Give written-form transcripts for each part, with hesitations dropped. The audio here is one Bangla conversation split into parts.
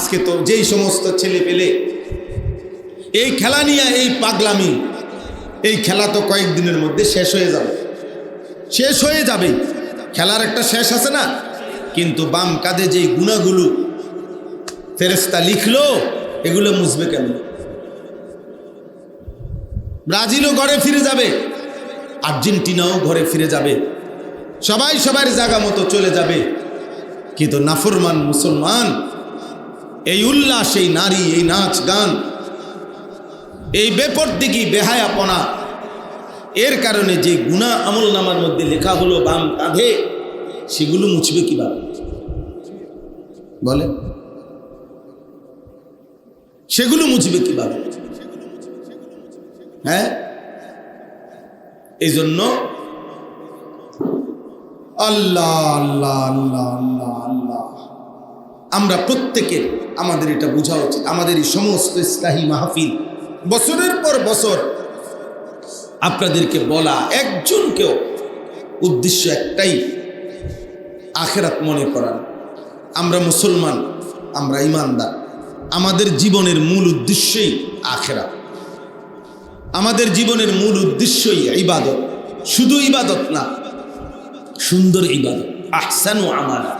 আজকে তো যেই সমস্ত ছেলে পেলে এই খেলা নিয়ে এই পাগলামি, এই খেলা তো কয়েকদিনের মধ্যে শেষ হয়ে যাবে। খেলার একটা শেষ আছে না? কিন্তু বাম কাঁধে যেই গুণাগুলো ফেরেশতা লিখলো, এগুলো মুছবে কেন? ব্রাজিলও ঘরে ফিরে যাবে, আর্জেন্টিনাও ঘরে ফিরে যাবে, সবাই সবার জায়গা মতো চলে যাবে। কিন্তু নাফরমান মুসলমান এই উল্লাস, এই নারী, এই নাচ গান, এই বেপরদিকি বেহায়াপনা, এর কারণে যে গুনাহ আমল নামার মধ্যে লেখা হলো বাম কাঁধে, সেগুলো মুছবে কিভাবে বলে? সেগুলো মুছবে কিভাবে? হ্যাঁ, এই জন্য আল্লাহ আল্লাহ আল্লাহ আল্লাহ আল্লাহ, আমরা প্রত্যেকের আমাদের এটা বোঝা উচিত। আমাদের এই সমস্ত ইসলাহি মাহফিল বছরের পর বছর আপনাদেরকে বলা, একজনকেও উদ্দেশ্য একটাই, আখেরাত মনে করার। আমরা মুসলমান, আমরা ইমানদার, আমাদের জীবনের মূল উদ্দেশ্যই আখেরাত। আমাদের জীবনের মূল উদ্দেশ্যই ইবাদত। শুধু ইবাদত না, সুন্দর ইবাদত, আহসানু আমালা।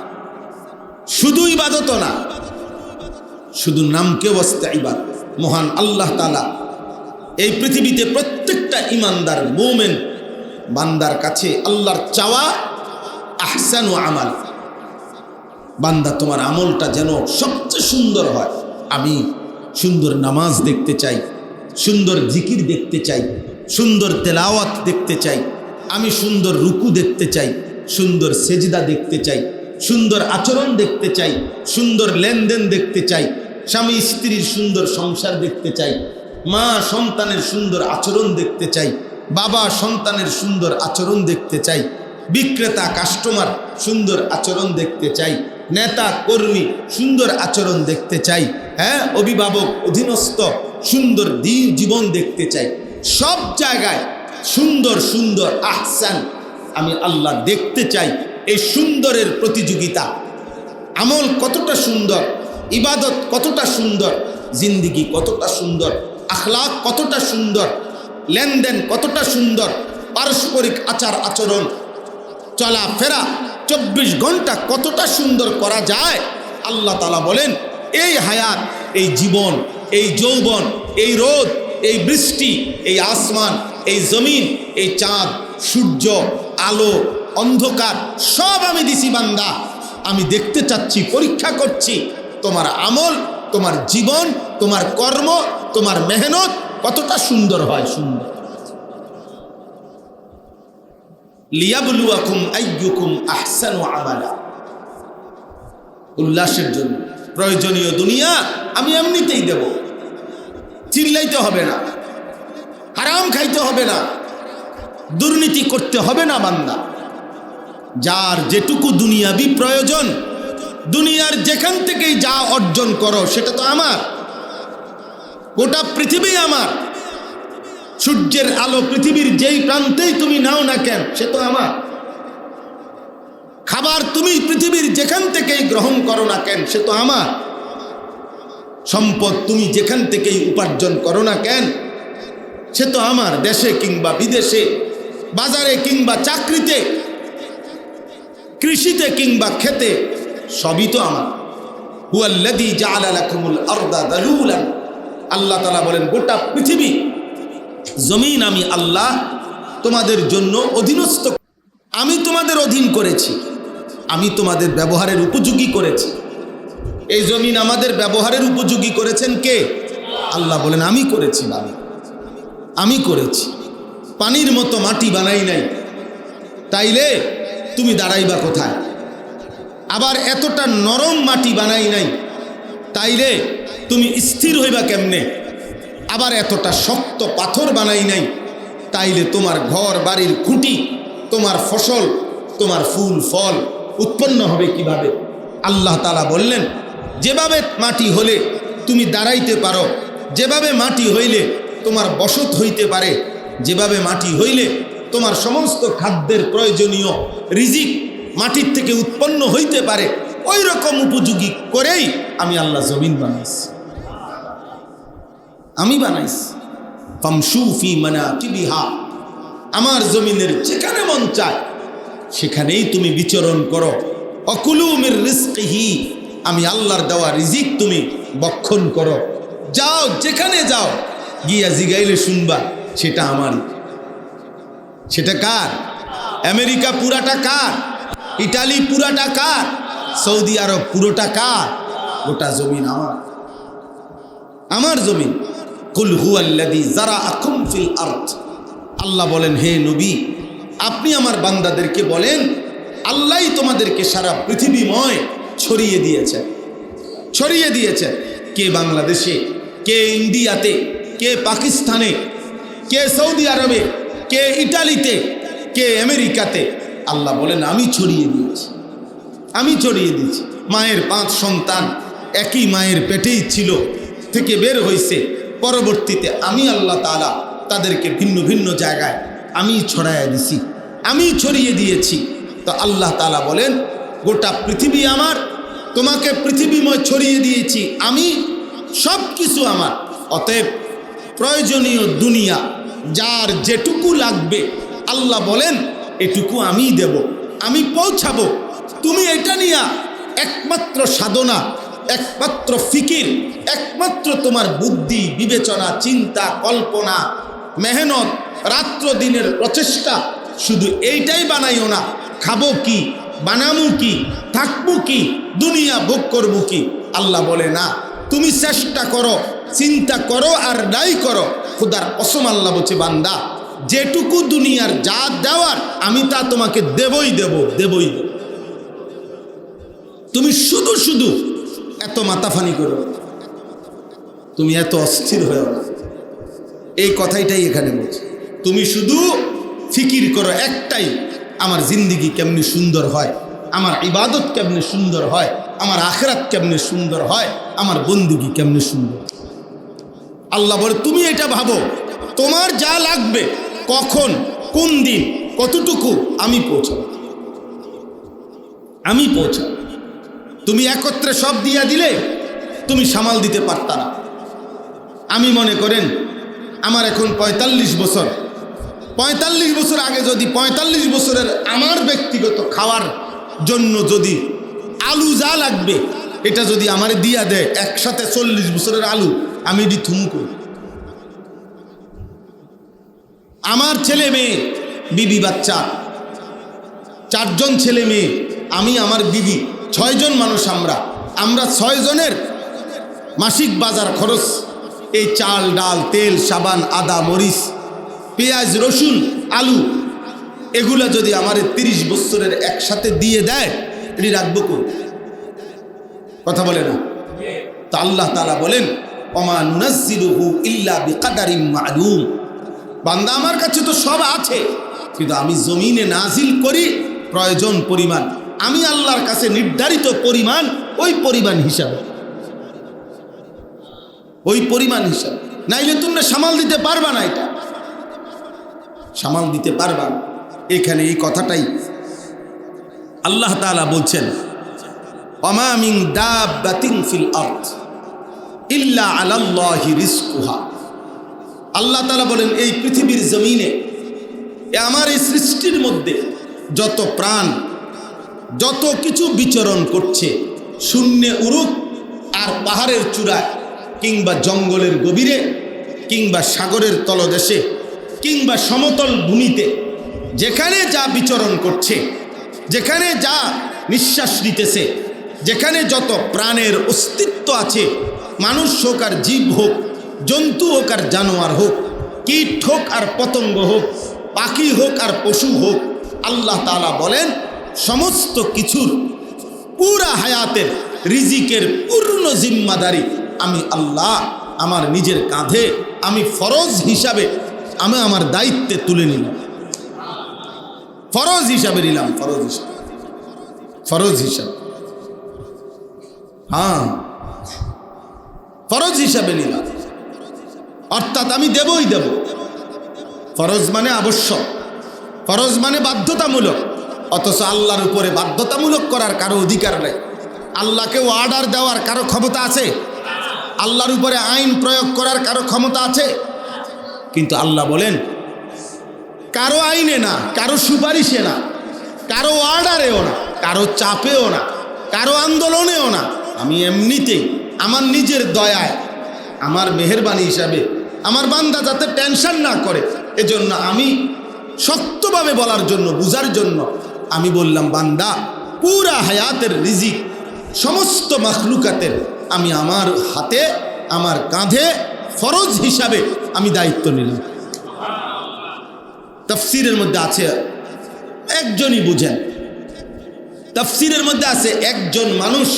শুধু ইবাদত না, শুধু নামকে ওয়াস্তে ইবাদত। মহান আল্লাহ তাআলা এই পৃথিবীতে প্রত্যেকটা ইমানদার মুমিন বান্দার কাছে আল্লাহর চাওয়া আহসানু আমাল। বান্দা, তোমার আমলটা যেন সবচেয়ে সুন্দর হয়। আমি সুন্দর নামাজ দেখতে চাই, সুন্দর জিকির দেখতে চাই, সুন্দর তেলাওয়াত দেখতে চাই, আমি সুন্দর রুকু দেখতে চাই, সুন্দর সেজদা দেখতে চাই, সুন্দর আচরণ দেখতে চাই, সুন্দর লেনদেন দেখতে চাই, স্বামী স্ত্রীর সুন্দর সংসার দেখতে চাই, মা সন্তানের সুন্দর আচরণ দেখতে চাই, বাবা সন্তানের সুন্দর আচরণ দেখতে চাই, বিক্রেতা কাস্টমার সুন্দর আচরণ দেখতে চাই, নেতা কর্মী সুন্দর আচরণ দেখতে চাই, হ্যাঁ, অভিভাবক অধীনস্থ সুন্দর জীবন দেখতে চাই। সব জায়গায় সুন্দর সুন্দর আহসান আমি আল্লাহ দেখতে চাই। এই সুন্দরের প্রতিযোগিতা, আমল কতটা সুন্দর, ইবাদত কতটা সুন্দর, জিন্দিগি কতটা সুন্দর, আখলাক কতটা সুন্দর, লেনদেন কতটা সুন্দর, পারস্পরিক আচার আচরণ, চলাফেরা 24 ঘন্টা কতটা সুন্দর করা যায়। আল্লাহ তাআলা বলেন, এই হায়াত, এই জীবন, এই যৌবন, এই রোদ, এই বৃষ্টি, এই আসমান, এই জমিন, এই চাঁদ, সূর্য, আলো, অন্ধকার, সব আমি দিছি বান্দা। আমি দেখতে চাচ্ছি, পরীক্ষা করছি তোমার আমল, তোমার জীবন, তোমার কর্ম, তোমার মেহনত কতটা সুন্দর হয়। সুন্দর, লিয়াবলুয়াকুম আইয়ুকুম আহসানু আমালা। উল্লাসের জন্য প্রয়োজনীয় দুনিয়া আমি এমনিতেই দেব, চিল্লাইতে হবে না, হারাম খাইতে হবে না, দুর্নীতি করতে হবে না। বান্দা, যার যেটুকু দুনিয়াবি প্রয়োজন, দুনিয়ার যেখান থেকেই যা অর্জন করো সেটা তো আমার। গোটা পৃথিবী আমার। সূর্যের আলো পৃথিবীর যেই প্রান্তেই তুমি নাও না কেন, সে তো আমার। খাবার তুমি পৃথিবীর যেখান থেকেই গ্রহণ করো না কেন, সে তো আমার। সম্পদ তুমি যেখান থেকেই উপার্জন করো না কেন, সে তো আমার। দেশে কিংবা বিদেশে, বাজারে কিংবা চাকরিতে, কৃষিতে কিংবা খেতে, সবই তো আমার। হুয়াল্লাযী জাআলা লাকুমুল আরদা দালুলান। আল্লাহ তাআলা বলেন, গোটা পৃথিবী জমিন আমি আল্লাহ তোমাদের জন্য অধীনস্থ, আমি তোমাদের অধীন করেছি, আমি তোমাদের ব্যবহারের উপযোগী করেছি। এই জমিন আমাদের ব্যবহারের উপযোগী করেছেন কে? আল্লাহ বলেন, আমি করেছি বাবা, আমি করেছি। পানির মতো মাটি বানাই নাই, তাইলে তুমি দাঁড়াইবা কোথায়? আবার এতটা নরম মাটি বানাই নাই, তাইলে তুমি স্থির হইবা কেমনে? আবার এতটা শক্ত পাথর বানাই নাই, তাইলে তোমার ঘর বাড়ির খুঁটি, তোমার ফসল, তোমার ফুল ফল উৎপন্ন হবে কিভাবে? আল্লাহ তাআলা বললেন, যেভাবে মাটি হলে তুমি দাঁড়াইতে পারো, যেভাবে মাটি হইলে তোমার বসত হইতে পারে, যেভাবে মাটি হইলে তোমার সমস্ত খাদ্যের প্রয়োজনীয় রিজিক মাটির থেকে উৎপন্ন হইতে পারে, ওই রকম উপযোগী করেই আমি আল্লাহ জমিন বানাইছি, আমি বানাইছি। ফামশু ফি মানাকিবিহা, আমার জমিনের যেখানে মন চায় সেখানেই তুমি বিচরণ করো। অকুলু মির রিজকিহি, আমি আল্লাহর দেওয়া রিজিক তুমি বক্ষণ করো। যাও, যেখানে যাও গিয়া জিগাইলে শুনবা সেটা আমারই। সেটা কার? আমেরিকা পুরাটা কার? ইটালি পুরাটা কার? সৌদি আরব পুরোটা কার? গোটা জমিন আমার, আমার জমিন। কুল হুয়াল্লাযী যারাআকুম ফিল আরদ, আল্লাহ বলেন হে নবী আপনি আমার বান্দাদেরকে বলেন আল্লাহই তোমাদেরকে সারা পৃথিবীময় ছড়িয়ে দিয়েছেন, ছড়িয়ে দিয়েছেন। কে বাংলাদেশে, কে ইন্ডিয়াতে, কে পাকিস্তানে, কে সৌদি আরবে, কে ইটালিতে, কে আমেরিকাতে। আল্লাহ বলেন আমি ছড়িয়ে দিয়েছি, আমি ছড়িয়ে দিয়েছি। মায়ের 5 সন্তান একই মায়ের পেটেই ছিল, থেকে বের হয়েছে, পরবর্তীতে আমি আল্লাহ তাআলা তাদেরকে ভিন্ন ভিন্ন জায়গায় আমি ছড়াইয়া দিছি, আমি ছড়িয়ে দিয়েছি। তো আল্লাহ তাআলা বলেন গোটা পৃথিবী আমার, তোমাকে পৃথিবীময় ছড়িয়ে দিয়েছি আমি, সব কিছু আমার। অতএব প্রয়োজনীয় দুনিয়া যার যেটুকু লাগবে আল্লাহ বলেন এটুকু আমি দেব, আমি পৌঁছাবো। তুমি এটা নিয়ে একমাত্র সাধনা, একমাত্র ফিকির, একমাত্র তোমার বুদ্ধি, বিবেচনা, চিন্তা, কল্পনা, মেহনত, রাত্র দিনের প্রচেষ্টা, শুধু এইটাই বানাইও না। খাবো কি, বানামু কি, থাকবো কি, দুনিয়া ভোগ করবো কি। আল্লাহ বলে না, তুমি চেষ্টা করো, চিন্তা করো আর নাই করো। খোদার কসম আল্লাহ বলছে বান্দা যেটুকু দুনিয়ার যা দেওয়ার আমি তা তোমাকে দেবই দেব, দেবই দেব। তুমি শুধু শুধু এত মাথাফানি করো, তুমি এত অস্থির হয়েও না। এই কথাইটাই এখানে বলছে। তুমি শুধু ফিকির করো একটাই, আমার জিন্দিগি কেমনি সুন্দর হয়, আমার ইবাদত কেমনি সুন্দর হয়, আমার আখিরাত কেমনি সুন্দর হয়, আমার বন্দেগী কেমনি সুন্দর। আল্লাহ বলে তুমি এটা ভাবো, তোমার যা লাগবে, কখন, কোন দিন, কতটুকু, আমি পৌঁছাবো, আমি পৌঁছাবো। তুমি একত্রে সব দিয়া দিলে তুমি সামাল দিতে পারতা না। আমি মনে করেন আমার এখন 45 বছর, 45 বছর আগে যদি 45 বছরের আমার ব্যক্তিগত খাওয়ার জন্য যদি আলু যা লাগবে এটা যদি আমারে দিয়া দেয় একসাথে 40 বছরের আলু, আমি এটি থুমু করি। আমার ছেলে মেয়ে, বিবি বাচ্চা, 4 জন ছেলে মেয়ে, আমি আমার বিবি, 6 জন মানুষ। আমরা 6 জনের মাসিক বাজার খরচ, এই চাল, ডাল, তেল, সাবান, আদা, মরিচ, পেঁয়াজ, রসুন, আলু, এগুলা যদি আমার 30 বছরের একসাথে দিয়ে দেয়, এটি রাখবো কো? কথা বলে না? তা আল্লাহ তাআলা বলেন ওমা নুনাজ্জিলুহু ইল্লা বিকাদারিন মা'লুম, বান্দা আমার কাছে তো সব আছে, কিন্তু আমি জমিনে নাজিল করি প্রয়োজন পরিমাণ, আমি আল্লাহর কাছে নির্ধারিত পরিমাণ, ওই পরিমাণ হিসাবে, ওই পরিমাণ হিসাবে। নাইলে তোমরা সামাল দিতে পারবা না, এটা সামাল দিতে পারবা না। এখানে এই কথাটাই আল্লাহ তাআলা বলছেন ওমা মিন দাব্বাতিন ফিল আরদ ইল্লা আলাল্লাহি রিজকুহা। আল্লাহ তাআলা বলেন এই পৃথিবীর জমিনে, আমার এই সৃষ্টির মধ্যে যত প্রাণ, যত কিছু বিচরণ করছে, শূন্যে উড়ুক আর পাহাড়ের চূড়ায়, কিংবা জঙ্গলের গভীরে, কিংবা সাগরের তলদেশে, কিংবা সমতল ভূমিতে, যেখানে যা বিচরণ করছে, যেখানে যা নিঃশ্বাস নিতেছে, যেখানে যত প্রাণের অস্তিত্ব আছে, মানুষ হোক আর জীব হোক, জন্তু হোক আর জানোয়ার হোক, কীট হোক আর পতঙ্গ হোক, পাখি হোক আর পশু হোক, আল্লাহ তাআলা বলেন সমস্ত কিছুর পুরা হায়াতের রিজিকের পূর্ণ জিম্মাদারি আমি আল্লাহ আমার নিজের কাঁধে, আমি ফরজ হিসাবে, আমি আমার দায়িত্বে তুলে নিলাম, ফরজ হিসাবে নিলাম, ফরজ হিসাবে, ফরজ হিসাবে, হ্যাঁ ফরজ হিসাবে নিলাম। অর্থাৎ আমি দেবই দেব। ফরজ মানে আবশ্যক, ফরজ মানে বাধ্যতামূলক, অথচ আল্লাহর উপরে বাধ্যতামূলক করার কারো অধিকার নেই। আল্লাহকে অর্ডার দেওয়ার কারো ক্ষমতা আছে? আল্লাহর উপরে আইন প্রয়োগ করার কারো ক্ষমতা আছে? কিন্তু আল্লাহ বলেন কারো আইনে না, কারো সুপারিশে না, কারো অর্ডারেও না, কারো চাপেও না, কারো আন্দোলনেও না, আমি এমনিতেই আমার নিজের দয়ায়, আমার মেহেরবানি হিসাবে আমার বান্দা যাতে টেনশন না করে এজন্য আমি শক্তভাবে বলার জন্য, বুঝার জন্য আমি বললাম, বান্দা পুরা হায়াতের রিজিক সমস্ত মাখলুকাতের আমি আমার হাতে, আমার কাঁধে ফরজ হিসাবে আমি দায়িত্ব নিলাম। তাফসীরের মধ্যে আছে, একজনই বুঝেন, তাফসীরের মধ্যে আছে একজন মানুষ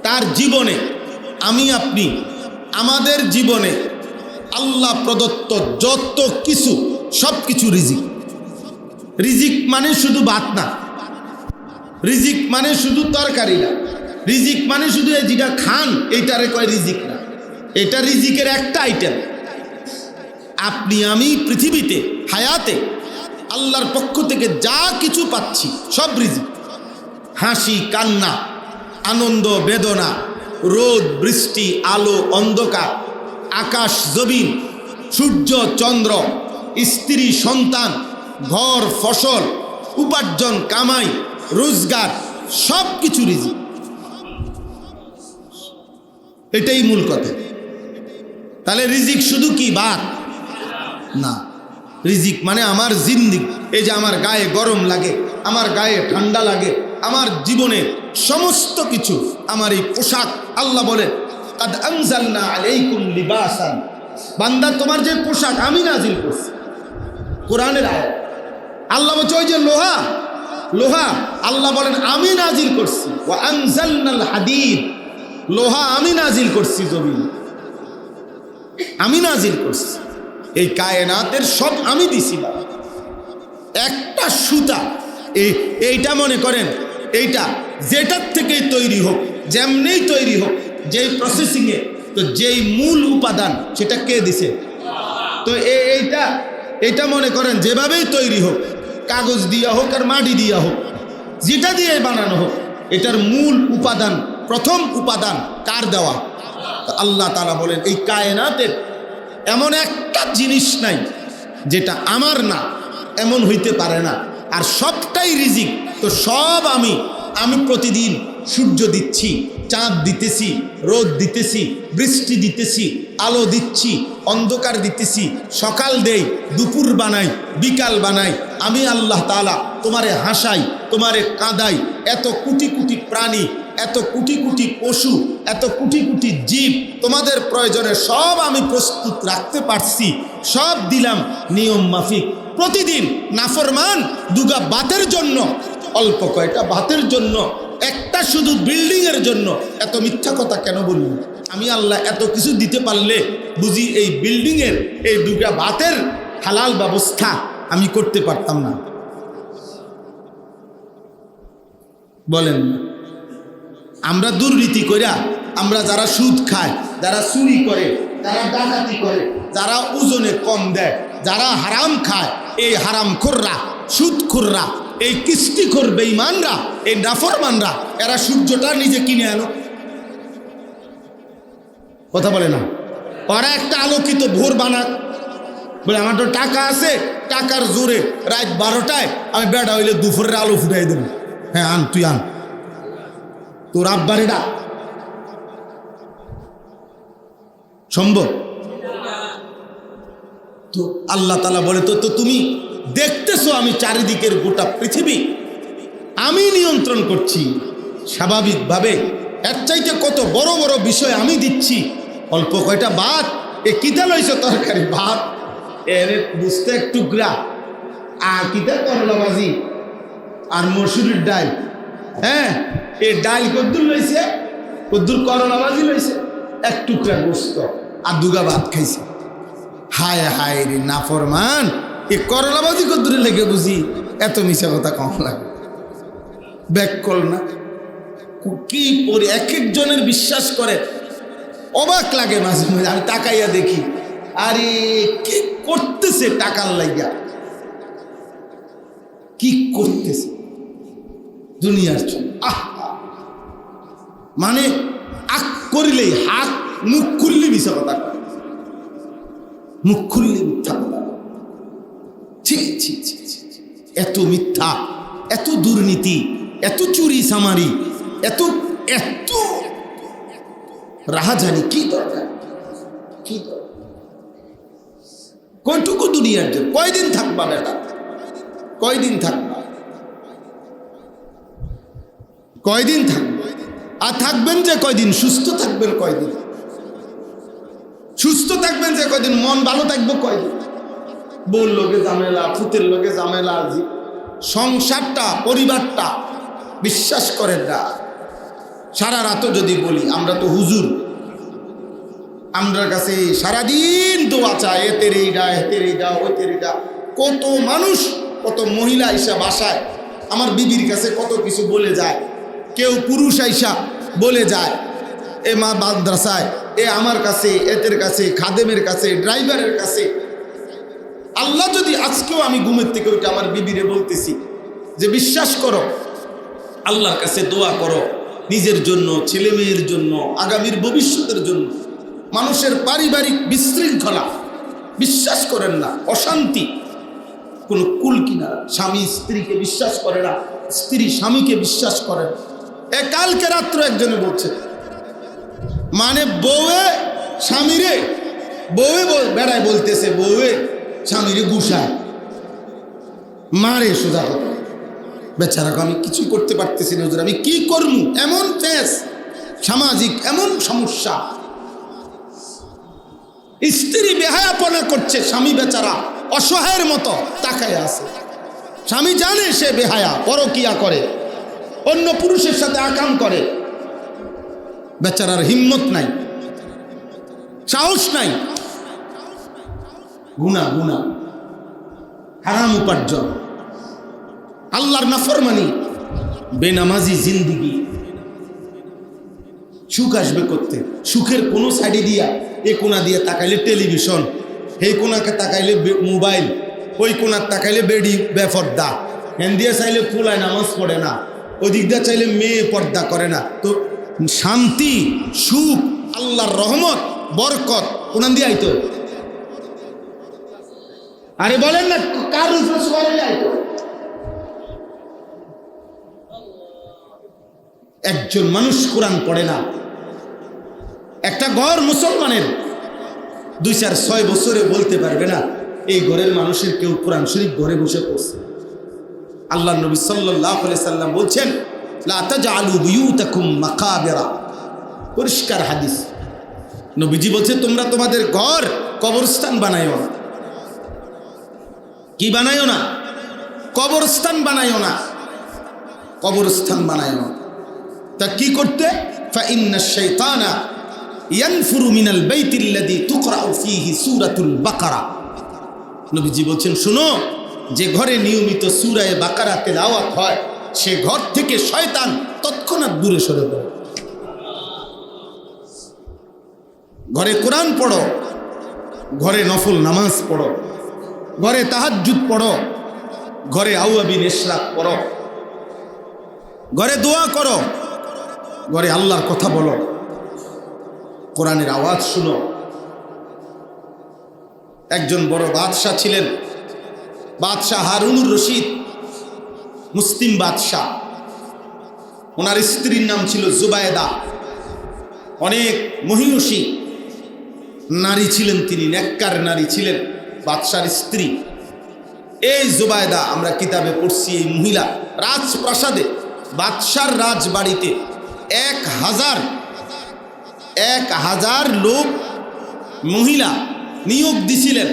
তার জীবনে, আমি আপনি আমাদের জীবনে আল্লাহ প্রদত্ত যত কিছু সব কিছু রিজিক। রিজিক মানে শুধু ভাত না, রিজিক মানে শুধু তরকারি না, রিজিক মানে শুধু যেটা খান এইটারে কয় রিজিক না, এটা রিজিকের একটা আইটেম। আপনি আমি পৃথিবীতে হায়াতে আল্লাহর পক্ষ থেকে যা কিছু পাচ্ছি সব রিজিক। হাসি কান্না, আনন্দ বেদনা, রোদ বৃষ্টি, আলো অন্ধকার, আকাশ জমিন, সূর্য চন্দ্র, স্ত্রী সন্তান, ঘর ফসল, উপার্জন কামাই রোজগার, সব কিছু রিজিক। এটাই মূল কথা। তাহলে রিজিক শুধু কি ভাত না, রিজিক মানে আমার জিন্দিগি। এই যে আমার গায়ে গরম লাগে, আমার গায়ে ঠান্ডা লাগে, আমার জীবনের সমস্ত কিছু, আমার এই পোশাক, আল্লাহ বলে কাদ আনজালনা আলাইকুম লিবাসান, বান্দা তোমার যে পোশাক আমি নাজিল করছি, কোরআনের আয়াত। আল্লাহ বলছে ওই যে লোহা, লোহা আল্লাহ বলেন আমি নাজিল করছি, ওয়া আনজালনাল হাদিদ, লোহা আমি নাজিল করছি, জমিন আমি নাজিল করছি, এই কায়নাতের সব আমি দিছি। একটা সুতা এইটা মনে করেন, এইটা যেটার থেকেই তৈরি হোক, যেমনিই তৈরি হোক, যেই প্রসেসিংয়ে, তো যেই মূল উপাদান সেটা কে দিছে? তো এইটা মনে করেন যেভাবেই তৈরি হোক, কাগজ দিয়া হোক আর মাটি দিয়া হোক, যেটা দিয়ে বানানো হোক, এটার মূল উপাদান, প্রথম উপাদান কার দেওয়া? আল্লাহ তাআলা বলেন এই কায়নাতের এমন একটা জিনিস নাই যেটা আমার না, এমন হইতে পারে না। আর সবটাই রিজিক। তো সব আমি প্রতিদিন সূর্য দিচ্ছি, চাঁদ দিতেছি, রোদ দিতেছি, বৃষ্টি দিতেছি, আলো দিচ্ছি, অন্ধকার দিতেছি, সকাল দেই, দুপুর বানাই, বিকাল বানাই। আমি আল্লাহ তাআলা তোমারে হাসাই, তোমারে কাঁদাই। এত কোটি কোটি প্রাণী, এত কোটি কোটি পশু, এত কোটি কোটি জীব, তোমাদের প্রয়োজনে সব আমি প্রস্তুত রাখতে পারছি, সব দিলাম নিয়ম মাফিক। প্রতিদিন নাফরমান দুগা বাতের জন্য, অল্প কয়টা ভাতের জন্য, একটা শুধু বিল্ডিংয়ের জন্য এত মিথ্যা কথা কেন বলবো? আমি আল্লাহ এত কিছু দিতে পারলে বুঝি এই বিল্ডিংয়ের এই দুটা ভাতের হালাল ব্যবস্থা আমি করতে পারতাম না? বলেন, আমরা দুর্নীতি কইরা, আমরা যারা সুদ খায়, যারা চুরি করে, যারা ডাকাতি করে, যারা ওজনে কম দেয়, যারা হারাম খায়, এই হারামখোররা, সুদখোররা, এই কিস্তিখোর বেঈমানরা, এই নাফরমানরা, এরা সূর্যটা নিজে কিনে আনো। কথা বলে না? ওরা একটা আলোকিত ভোর বানাক, বলে আমার তো টাকা আছে, টাকার জোরে রাত 12টায় আমি বেড়া হইলে দুপুরের আলো ফুটাই দেব। হ্যাঁ আন, তুই আন, তোর আব্বারে ডাক। সম্ভব? তো আল্লাহ তাআলা বলে, তো তুমি দেখতেছো আমি চারিদিকের গোটা পৃথিবী আমি নিয়ন্ত্রণ করছি স্বাভাবিকভাবে। এর চাইতে কত বড় বড় বিষয় আমি দিচ্ছি। অল্প কয়টা ভাত, এ কিতা লইছ তরকারি, ভাত এর বুঝতে এক টুকরা, আর কিতা করলা ভাজি আর মসুরির ডাল। হ্যাঁ, এই ডাল কদ্দুর লইছে, কদ্দুর করলা ভাজি লইছে, এক টুকরা গোস্ত আর দুগা ভাত খাইছে। হায় হায় রে নাফরমান, এই করলা ভাজি কদ্দুরে লেগে বুঝি এত মিশা কথা কম লাগে? ব্যাক কর না, কি পরে এক একজনের বিশ্বাস করে, অবাক লাগে মাঝে মাঝে। আমি তাকাইয়া দেখি, আরে কি করতেছে টাকার লাইগা, কি করতেছে দুনিয়ার জন্য। মানে আক করলেই হাত মুখ খুললে মিথ্যা কথা কয়, মুখ খুললে মিথ্যা কথা। ছি ছি ছি ছি, এত মিথ্যা, এত দুর্নীতি, এত চুরি চামারি, এত এত রাহাজানি, কি দরকার? কি দরকার? কয়টুকু দুনিয়ার জন্য? কয়দিন থাকবা বেটা? কয়দিন থাকবা? কয়দিন থাকবে? আর থাকবেন যে কয়দিন? সুস্থ থাকবেন কয়দিন? সুস্থ থাকবেন যে কয়দিন? মন ভালো থাকবো কয়দিন? বউর লোকে ঝামেলা, ফুতের লোকে ঝামেলা, সংসারটা, পরিবারটা, বিশ্বাস করেন না। সারা রাতও যদি বলি, আমরা তো হুজুর, আমরা কাছে সারাদিন দোয়া চায়, এতের এইটা, এতের এইটা, ওইতের এইটা। কত মানুষ, কত মহিলা আইসা বাসায় আমার বিবির কাছে কত কিছু বলে যায়। কেউ পুরুষ আইসা বলে যায়, এ মা মাদ্রাসায়, এ আমার কাছে, এতের কাছে, খাদেমের কাছে, ড্রাইভারের কাছে। আল্লাহ যদি আজকেও আমি ঘুমের থেকে ওইটা আমার বিবিরে বলতেছি যে বিশ্বাস করো, আল্লাহর কাছে দোয়া করো নিজের জন্য, ছেলে মেয়ের জন্য, আগামীর ভবিষ্যতের জন্য। মানুষের পারিবারিক বিশৃঙ্খলা, বিশ্বাস করেন না, অশান্তি, কোনো কুল কিনা, স্বামী স্ত্রীকে বিশ্বাস করে না, স্ত্রী স্বামীকে বিশ্বাস করে না। এ কালকে রাত্র একজনে বলছে, মানে বউয়ে স্বামীরে, বউয়ে বেড়ায় বলতেছে, বউয়ে স্বামীরে গুসায় মারে। সোজা কথা, বেচারাকে আমি কিছুই করতে পারতেছি না, আমি কি করবো? এমন ফেস সামাজিক, এমন সমস্যা। স্ত্রী বেহায়াপনা করছে, স্বামী বেচারা অসহায়ের মতো তাকায় আছে। স্বামী জানে সে বেহায়া, পরকিয়া করে, অন্য পুরুষের সাথে আকাম করে, বেচারার হিম্মত নাই, সাহস নাই। গুনাহ, গুনাহ, হারাম উপার্জন, আল্লাহর নাফরমানি, বেনামাজি জিন্দিগি। সুখ আসবে করতে, সুখের কোনো সাইডে দিয়া, এ কোনা দিয়ে তাকাইলে টেলিভিশন, এই কোনাকে তাকাইলে মোবাইল, ওই কোনার তাকাইলে বেডি বেফর্দা, হ্যান দিয়ে চাইলে ফুলায় নামাজ পড়ে না, ওই দিক দিয়ে চাইলে মেয়ে পর্দা করে না। তো শান্তি, সুখ, আল্লাহর রহমত, বরকত কোনান দিয়ে আইতো? আরে বলেন না, কার উপরে আইতো? একজন মানুষ কোরআন পড়ে না। একটা ঘর মুসলমানের 2-4-6 বছরে বলতে পারবে না এই ঘরের মানুষের কেউ কোরআন শরীফ ঘরে বসে পড়ছে। আল্লাহ নবী সাল্লাল্লাহু আলাইহি সাল্লাম বলছেন, লা তাজআলু বুয়ুতাকুম মাকাবিরা। পরিষ্কার হাদিস। নবীজি বলছে, তোমরা তোমাদের ঘর কবরস্থান বানাইও না। কি বানাইও না? কবরস্থান বানাইও না, কবরস্থান বানাইও না। তা কি করতে? ফাইন্নাশ শাইতানা ইয়ানফুরু মিনাল বাইতিল্লাযী তুকরাউ ফীহি সূরাতুল বাকারা। নবীজি বলছেন, শুনো, যে ঘরে নিয়মিত সূরা বাকারা তেলাওয়াত হয়, সে ঘর থেকে শয়তান তৎক্ষণাৎ দূরে সরে যায়। ঘরে কোরআন পড়ো, ঘরে নফল নামাজ পড়ো, ঘরে তাহাজ্জুদ পড়ো, ঘরে আওয়াবিন ইশরাক পড়ো, ঘরে দোয়া করো, ঘরে আল্লাহর কথা বলো, কোরআনের আওয়াজ শুনো। একজন বড় বাদশাহ ছিলেন, বাদশাহ হারুনুর রশিদ, মুসলিম বাদশাহ। ওনার স্ত্রীর নাম ছিল জুবায়দা। অনেক মহিষী নারী ছিলেন তিনি, নেককার নারী ছিলেন বাদশার স্ত্রী। এই জুবায়দা, আমরা কিতাবে পড়ছি, এই মহিলা রাজপ্রাসাদে, বাদশার রাজবাড়িতে 1000 লোক মহিলা নিয়োগ দিছিলেন,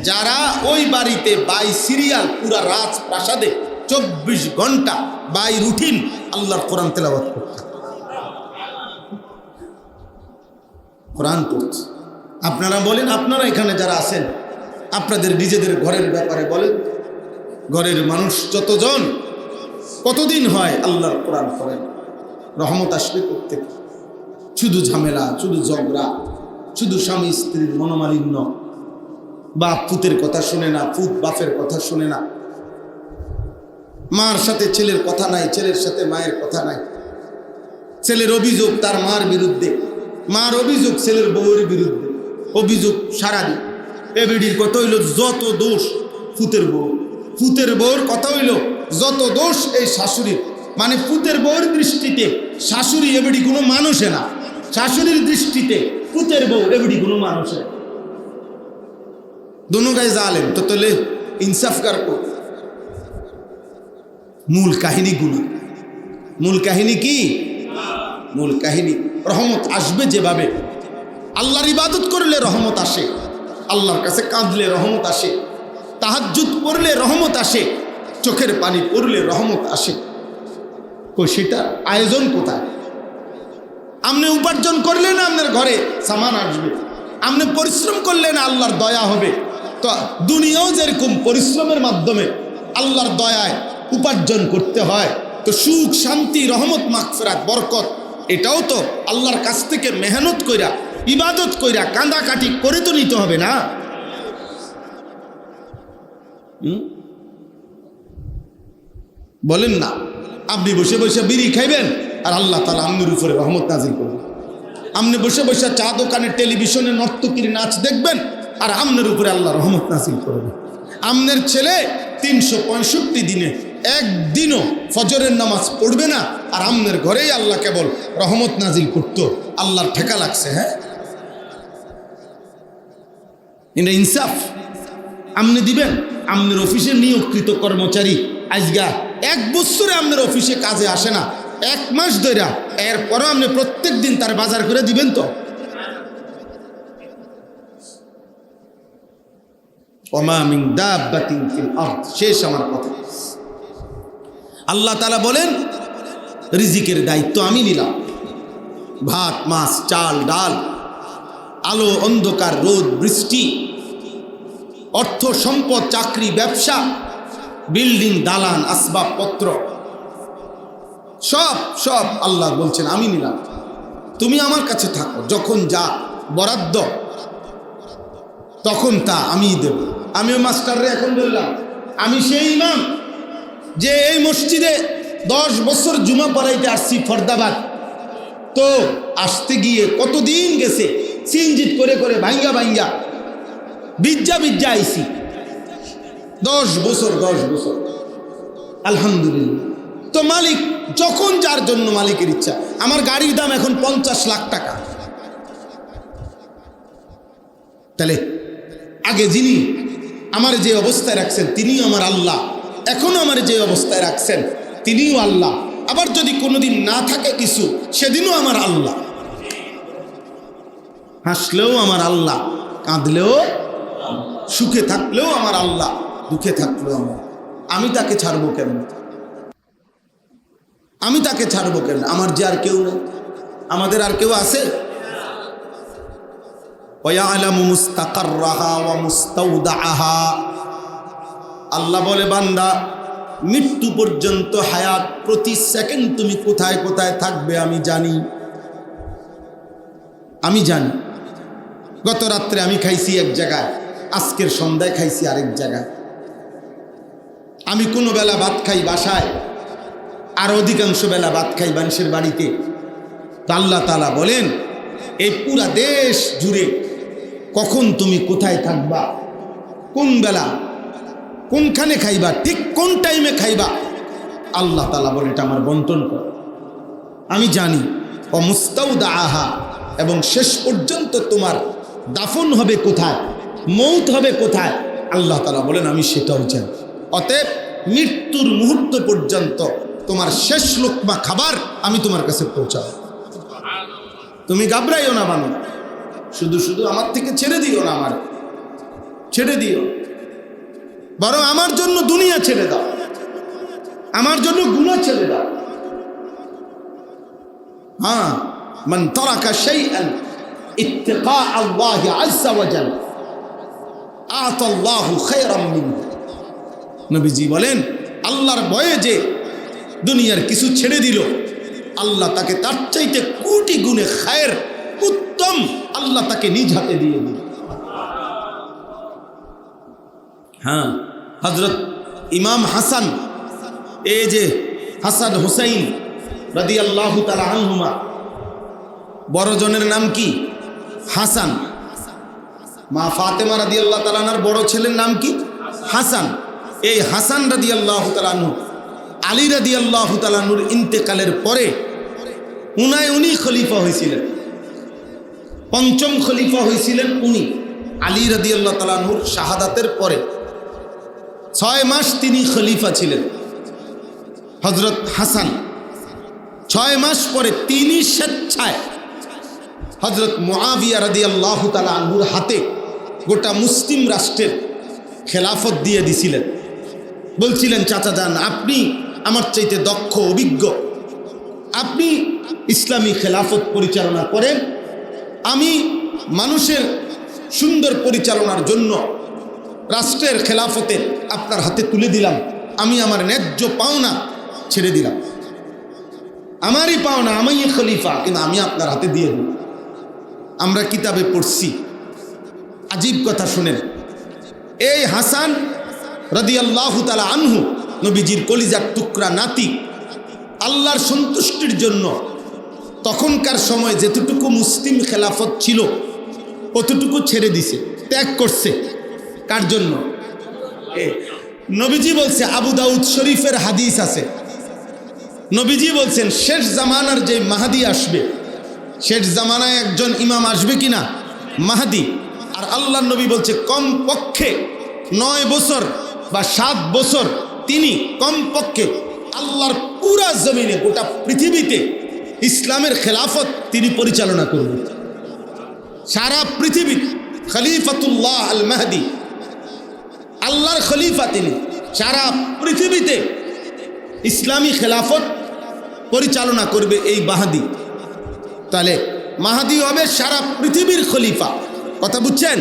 যারা ওই বাড়িতে বাই সিরিয়াল পুরা রাজপ্রাসাদে 24 ঘন্টা বাই রুটিন আল্লাহর কোরআন তেলাওয়াত করত, কোরআন পড়ছে। আপনারা বলেন, আপনারা এখানে যারা আছেন, আপনাদের নিজেদের ঘরের ব্যাপারে বলেন, ঘরের মানুষ যতজন, কতদিন হয় আল্লাহর কোরআন পড়েন? রহমত আসবে করতে? শুধু ঝামেলা, শুধু ঝগড়া, শুধু স্বামী স্ত্রীর মনোমালিন্য, বাপ পুতের কথা শুনে না, পুত বাপের কথা শুনে না, মার সাথে ছেলের কথা নাই, ছেলের সাথে মায়ের কথা নাই। ছেলের অভিযোগ তার মার বিরুদ্ধে, মার অভিযোগ ছেলের বউয়ের বিরুদ্ধে, অভিযোগ সারাদিন। এবিডির কথা হইল যত দোষ ফুতের বউ, ফুতের বউর কথা হইল যত দোষ এই শাশুড়ির। মানে ফুতের বউর দৃষ্টিতে শাশুড়ি এবিডি কোনো মানুষে না, শাশুড়ির দৃষ্টিতে ফুতের বউ এবিডি কোনো মানুষে। দোনো গায়ে জালেম তো তোলে ইনসাফ কার কো। মূল কাহিনী গুণা, মূল কাহিনী কি? মূল কাহিনী রহমত আসবে যেভাবে। আল্লাহর ইবাদত করলে রহমত আসে, আল্লাহর কাছে কাঁদলে রহমত আসে, তাহাজ্জুদ পড়লে রহমত আসে, চোখের পানি পড়লে রহমত আসে। কই সেটা আয়োজন কোথায়? আপনি উপার্জন করলে না আপনার ঘরে সামান আসবে, আপনি পরিশ্রম করলে না আল্লাহর দয়া হবে। তো দুনিয়াও যেরকম পরিশ্রমের মাধ্যমে আল্লাহর দয়ায় উপার্জন করতে হয়, তো সুখ শান্তি রহমত মাগফিরাত বরকত এটাও তো আল্লাহর কাছ থেকে মেহনত কইরা ইবাদত কইরা কাঁদাকাটি করে তো নিতে হবে না? বলেন না? আপনি বসে বসে বিড়ি খাইবেন আর আল্লাহ তাআলা আপনার উপরে রহমত নাজিল করবেন। আপনি বসে বসে চা দোকানে টেলিভিশনে নর্তকীর নাচ দেখবেন আর আপনার উপরে আল্লাহ রহমত নাজিল করবেন। আপনার ছেলে 365 দিনে একদিনও ফজরের নামাজ পড়বে না আর আপনার ঘরেই আল্লাহ কেবল রহমত নাজিল করতো। আল্লাহর ঠেকা লাগছে। হ্যাঁ, এটা ইনসাফ আপনি দিবেন? আপনার অফিসে নিয়োগকৃত কর্মচারী আজগা 1 বছরে আপনার অফিসে কাজে আসে না, 1 মাস ধরে, এরপরও আপনি প্রত্যেক দিন তার বাজার করে দিবেন তো? ওমা মিন দাব্বাতিন ফিল আরদ। শেষ আমার কথা। আল্লাহ তাআলা বলেন রিজিকের দায়িত্ব আমি নিলাম। ভাত মাছ চাল ডাল, আলো অন্ধকার, রোদ বৃষ্টি, অর্থ সম্পদ, চাকরি ব্যবসা, বিল্ডিং দালান আসবাবপত্র, সব সব আল্লাহ বলছেন আমি নিলাম, তুমি আমার কাছে থাকো। যখন যা বরাদ্দ তখন তা আমি দেব। আমিও মাস্টাররে এখন বললাম আমি সেই ইমাম যে এই মসজিদে 10 বছর জুমা পড়াইতে আসছি ফরদাবাদ। তো আসতে গিয়ে কতদিন গেছে, সিনজিত করে করে ভাঙ্গা ভাঙ্গা বিজ্জা বিজ্জা আইসি। 10 বছর আলহামদুলিল্লাহ। তো মালিক যখন যার জন্য মালিকের ইচ্ছা। আমার গাড়ির দাম এখন 50 লাখ টাকা। তাহলে আগে যিনি আমার যে অবস্থায় রাখছেন তিনিও আমার আল্লাহ, এখনো আমার যে অবস্থায় রাখছেন তিনিও আল্লাহ। আবার যদি কোনোদিন না থাকে কিছু, সেদিনও আমার আল্লাহ। হাসলেও আমার আল্লাহ, কাঁদলেও, সুখে থাকলেও আমার আল্লাহ, দুঃখে থাকলেও আমার। আমি তাকে ছাড়বো কেন? আমি তাকে ছাড়বো কেন? আমার যে আর কেউ নেই? আমাদের আর কেউ আছে? ওয়ায়ালামু মুস্তাকাররাহা ওয়া মুস্তাওদাআহা। আল্লাহ বলে বান্দা মৃত্যু পর্যন্ত হায়াত, প্রতি সেকেন্ড তুমি কোথায় কোথায় থাকবে আমি জানি। আমি জানি। গত রাত্রে আমি খাইছি এক জায়গায়, আজকের সন্ধ্যায় খাইছি আরেক জায়গায়। আমি কোনো বেলা ভাত খাই বাসায়, আর অধিকাংশ বেলা ভাত খাই মানুষের বাড়িতে। তো আল্লাহ তাআলা বলেন এই পুরা দেশ জুড়ে কখন তুমি কোথায় থাকবা, কোন বেলা কোনখানে খাইবা, ঠিক কোন টাইমে খাইবা, আল্লাহ তাআলা বলে এটা আমার বন্টন কর, আমি জানি। ও মুস্তাউদাআহা, এবং শেষ পর্যন্ত তোমার দাফন হবে কোথায়, মৌত হবে কোথায়, আল্লাহ তাআলা বলেন আমি সেটাও জানি। অতএব মৃত্যুর মুহূর্ত পর্যন্ত তোমার শেষ লোকমা খাবার আমি তোমার কাছে পৌঁছাবো। তুমি ঘাবড়াইও না বানু, শুধু শুধু আমার থেকে ছেড়ে দিও না, আমার ছেড়ে দিও, বরং আমার জন্য দুনিয়া ছেড়ে দাও, আমার জন্য গুনাহ ছেড়ে দাও। হ্যাঁ, মান তারাকা শাইআন ইত্তিকা আল্লাহি আযজা ওয়া জাল আতা আল্লাহু খায়রাম মিনহু। নবীজি বলেন আল্লাহর ভয়ে যে দুনিয়ার কিছু ছেড়ে দিল, আল্লাহ তাকে তার চাইতে কোটি গুণে খায়ের উত্তম আল্লাহ তাকে নিজ হাতে দিয়ে দিল। হ্যাঁ, হযরত ইমাম হাসান, এই যে হাসান হুসাইন রাদিয়াল্লাহু তাআলা আনহুমা, বড় জনের নাম কি? হাসান। মা ফাতেমা রাদিয়াল্লাহু তাআলা আনহার বড় ছেলের নাম কি? হাসান। এই হাসান রাদিয়াল্লাহু তাআলা আনহু আলী রাদিয়াল্লাহু তাআলা আনহুর ইন্তেকালের পরে উনি খলিফা হয়েছিলেন, পঞ্চম খলিফা হয়েছিলেন উনি। আলী রাদিয়াল্লাহু তাআলা আনহুর শাহাদাতের পরে 6 মাস তিনি খলিফা ছিলেন। হযরত হাসান 6 মাস পরে তিনি স্বেচ্ছায় হযরত মুআবিয়া রাদিয়াল্লাহু তাআলা আনহুর হাতে গোটা মুসলিম রাষ্ট্রের খেলাফত দিয়ে দিছিলেন। বলছিলেন, চাচা যান, আপনি আমার চাইতে দক্ষ, অভিজ্ঞ, আপনি ইসলামী খেলাফত পরিচালনা করেন, আমি মানুষের সুন্দর পরিচালনার জন্য রাষ্ট্রের খেলাফতে আপনার হাতে তুলে দিলাম। আমি আমার ন্যায্য পাওনা ছেড়ে দিলাম, আমারই পাওনা, আমি খলিফা, কিন্তু আমি আপনার হাতে দিয়ে দিই। আমরা কিতাবে পড়ছি, আজীব কথা শুনেন। এই হাসান রাদিয়াল্লাহু তাআলা আনহু নবীজির কলিজার টুকরা নাতি, আল্লাহর সন্তুষ্টির জন্য তখনকার সময় যেতটুকু মুসলিম খেলাফত ছিল অতটুকু ছেড়ে দিছে, ত্যাগ করছে। কার জন্য? নবীজি বলছে, আবু দাউদ শরীফের হাদিস আছে, নবীজি বলছেন শেষ জামানার যে মাহাদি আসবে, শেষ জামানায় একজন ইমাম আসবে কিনা? মাহাদি। আর আল্লাহ নবী বলছে কমপক্ষে 9 বছর বা 7 বছর তিনি কমপক্ষে আল্লাহর পুরা জমিনে, গোটা পৃথিবীতে ইসলামের খেলাফত তিনি পরিচালনা করবেন। সারা পৃথিবী খলিফাতুল্লাহ আল মাহদি, আল্লাহর খলিফা তিনি, সারা পৃথিবীতে ইসলামী খেলাফত পরিচালনা করবে এই মাহাদি। তাহলে মাহাদি হবে সারা পৃথিবীর খলিফা। কথা বুঝছেন?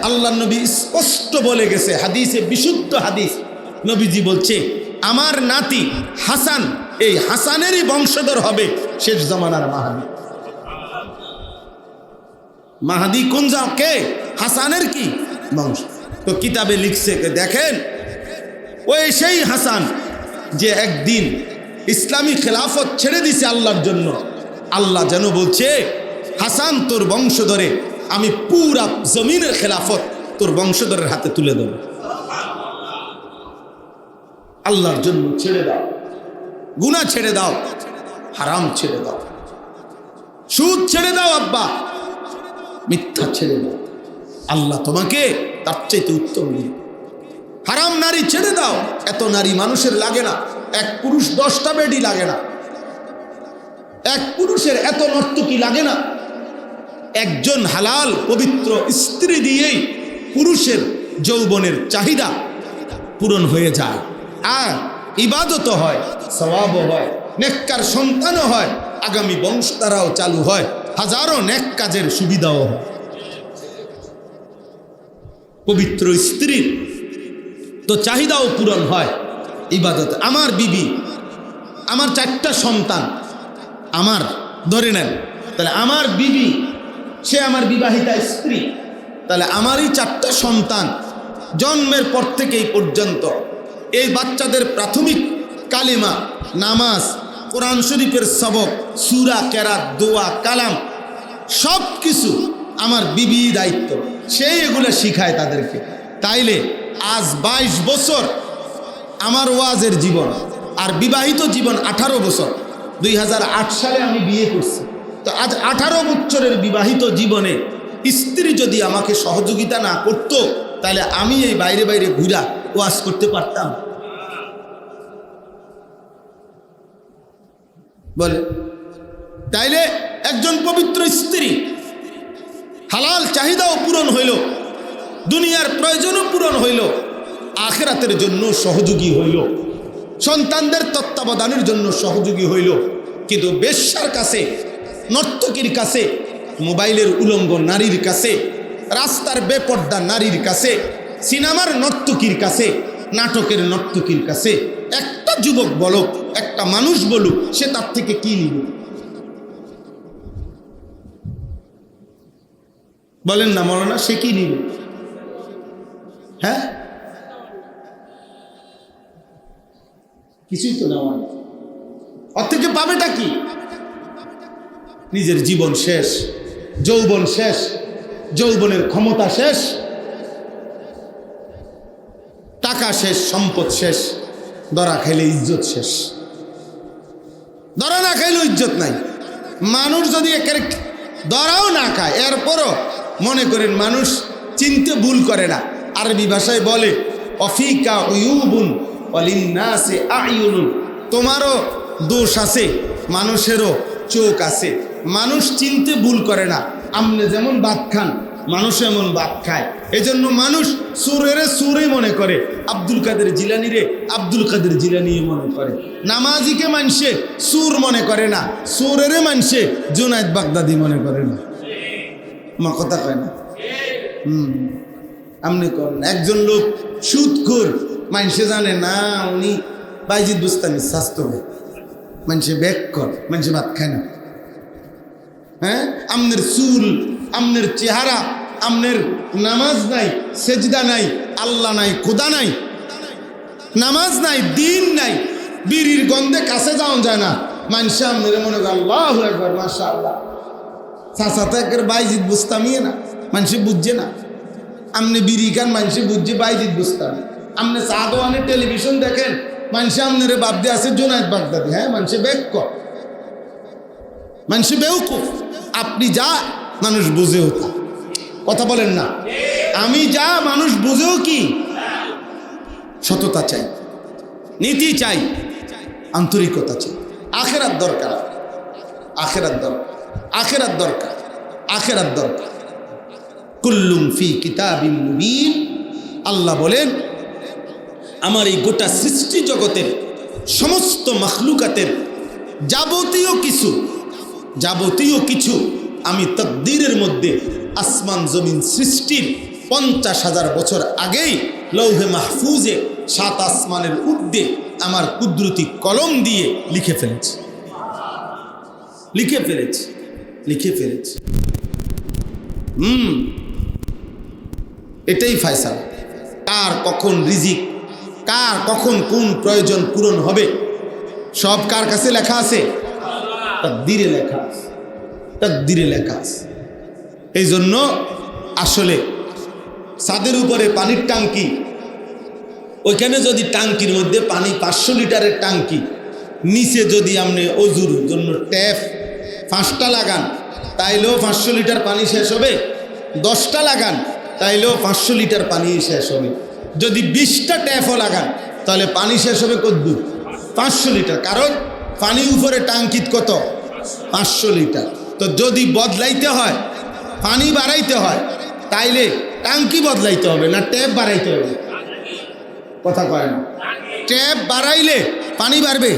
আল্লাহ নবী স্পষ্ট বলে গেছে, হাদিসে, বিশুদ্ধ হাদিস, নবীজি বলছে আমার নাতি হাসান, এই হাসানেরই বংশধর হবে শেষ জামানার মাহাদি। মাহাদি কোন যাও কে? হাসানের কি বংশ। তো কিতাবে লিখছে, দেখেন ওই সেই হাসান যে একদিন ইসলামী খেলাফত ছেড়ে দিছে আল্লাহর জন্য। আল্লাহ যেন বলছে, হাসান তোর বংশধরে আমি পুরা জমিনের খেলাফত তোর বংশধরের হাতে তুলে দেব। আল্লাহর জন্য ছেড়ে দাও, গুনাহ ছেড়ে দাও, হারাম ছেড়ে দাও, সুদ ছেড়ে দাও, আব্বা মিথ্যা ছেড়ে দাও, আল্লাহ তোমাকে তার চাইতে উত্তম দিন। হারাম নারী ছেড়ে দাও, এত নারী মানুষের লাগে না, এক পুরুষ 10টা বেডি লাগে না, এক পুরুষের এত নর্তকী লাগে না। একজন হালাল পবিত্র স্ত্রী দিয়েই পুরুষের যৌবনের চাহিদা পূরণ হয়ে যায়, আর ইবাদত হয়, সওয়াবও হয়, নেককার সন্তানও হয়, আগামী বংশধারাও চালু হয়, হাজারো নেক কাজের সুবিধাও হয়। পবিত্র স্ত্রীর তো চাহিদাও পূরণ হয় ইবাদত। আমার বিবি, আমার 4টা সন্তান, আমার ধরে নেন, তাহলে আমার বিবি সে আমার বিবাহিতা স্ত্রী, তাহলে আমারই 4টা সন্তান, জন্মের পর থেকে এই পর্যন্ত এই বাচ্চাদের প্রাথমিক কালিমা, নামাজ, কোরআন শরীফের সবক, সূরা, কেরাত, দোয়া, কালাম সব কিছু আমার বিবি দায়িত্ব, সেই এগুলো শিখায় তাদেরকে। তাইলে আজ 22 বছর আমার ওয়াজের জীবন, আর বিবাহিত জীবন 18 বছর। 2008 সালে আমি বিয়ে করছি, তো আজ 18 বছরের বিবাহিত জীবনে স্ত্রী যদি আমাকে সহযোগিতা না করত, তাহলে আমি এই বাইরে বাইরে ঘুরা ওয়াজ করতে পারতাম? বলে, তাইলে একজন পবিত্র স্ত্রী, হালাল চাহিদাও পূরণ হইল, দুনিয়ার প্রয়োজনও পূরণ হইল, আখিরাতের জন্য সহযোগী হইল, সন্তানদের তত্ত্বাবধানের জন্য সহযোগী হইল। কিন্তু বেশ্যার কাছে, নর্তকীর কাছে, মোবাইলের উলঙ্গ নারীর কাছে, রাস্তার বেপর্দা নারীর কাছে, সিনেমার নর্তকীর কাছে, নাটকের নর্তকীর কাছে একটা যুবক বলুক, একটা মানুষ বলুক, সে তার থেকে কি নিবে? বলেন না মৌলানা, সে কি নিবে? হ্যাঁ, কিছুই তো নেওয়া। ওর থেকে পাবেটা কি? নিজের জীবন শেষ, যৌবন শেষ, যৌবনের ক্ষমতা শেষ, টাকা শেষ, সম্পদ শেষ, ধরা খাইলে ইজ্জত শেষ। ধরা না খাইলেও ইজ্জত নাই। মানুষ যদি একের ধরাও না খায়, এরপরও মনে করেন মানুষ চিনতে ভুল করে না। আরবি ভাষায় বলে অফিকা উয়ুবুন ওয়ালিন্নাসি আয়ুনুন, তোমারও দোষ আছে, মানুষেরও চোখ আছে। মানুষ চিনতে ভুল করে না। আপনি যেমন ভাত খান, মানুষ এমন ভাত খায়। এজন্য মানুষ সুরেরে সুরে মনে করে, আব্দুল কাদের জিলানি রে আব্দুল কাদের জিলানি মনে করে। নামাজিকে মানুষে সুর মনে করে না, সুরেরে মানুষে জুনায়েদ বাগদাদি মনে করে না। মা কথা কয় না? আপনি করেন। একজন লোক সুদখোর, মানুষে জানে না উনি বাইজিদ বুস্তানি স্বাস্থ্য, মানুষে ব্যাক কর, মানুষে ভাত খায় না। হ্যাঁ, আমনের চুল, আমনের চেহারা, আমনের নামাজ নাই, সেজদা নাই, আল্লাহ নাই, খোদা নাই, নামাজ নাই, দিন নাই, বিড়ির গন্ধে কাছে যাওয়া যায় না। মানুষে আমনের মনে করে আল্লাহু আকবার মাশাআল্লাহ, চাচা একের বাইজিদ বুস্তামিয়ে না, মানুষে বুঝছে না। আমনে বিড়ি খান, মানুষে বুঝছে বাইজিদ বুস্তামি। আমনে চা দোয়ানে টেলিভিশন দেখেন, মানুষে আমনের বাপ দিয়ে আছে জুনায়েদ বাগদাদি। হ্যাঁ, মানুষে ব্যাক কর, মানুষে বেউকুফ। আপনি যা, মানুষ বুঝেও তা। কথা বলেন না? আমি যা, মানুষ বুঝেও কি? সততা চাই, নীতি চাই, আন্তরিকতা চাই। আখেরাত দরকার, আখেরাত দরকার, আখেরাত দরকার, আখেরাত দরকার। কুল্লুম ফি কিতাবিন মুবিন। আল্লাহ বলেন আমার এই গোটা সৃষ্টি জগতের সমস্ত মাখলুকাতের যাবতীয় কিছু আমি তাকদীরের মধ্যে আসমান জমিন সৃষ্টির 50,000 বছর আগেই লৌহে মাহফুজে 7 আসমানের ঊর্ধ্বে আমার কুদরতি কলম দিয়ে লিখে ফেলেছি। এটাই ফয়সালা। কার কখন রিজিক, কার কখন কোন প্রয়োজন পূরণ হবে, সব কার কাছে লেখা আছে? তাকদীরে লেখা আছে, তাকদীরে লেখা আছে। এই জন্য আসলে ছাদের উপরে পানির ট্যাঙ্কি, ওইখানে যদি ট্যাঙ্কির মধ্যে পানি 500 লিটারের ট্যাঙ্কি, নিচে যদি আপনি অজুর জন্য ট্যাপ 5টা লাগান, তাইলেও 500 লিটার পানি শেষ হবে। 10টা লাগান, তাইলেও 500 লিটার পানি শেষ হবে। যদি 20টা ট্যাপও লাগান, তাহলে পানি শেষ হবে কতদূর? 500 লিটার। কারণ পানি উপরে ট্যাঙ্কিত কত? 500 লিটার। তো যদি বদলাইতে হয়, পানি বাড়াইতে হয়, তাইলে ট্যাঙ্কি বদলাইতে হবে না ট্যাপ বাড়াইতে হবে? কথা কয় না? ট্যাপ বাড়াইলে পানি বাড়বে,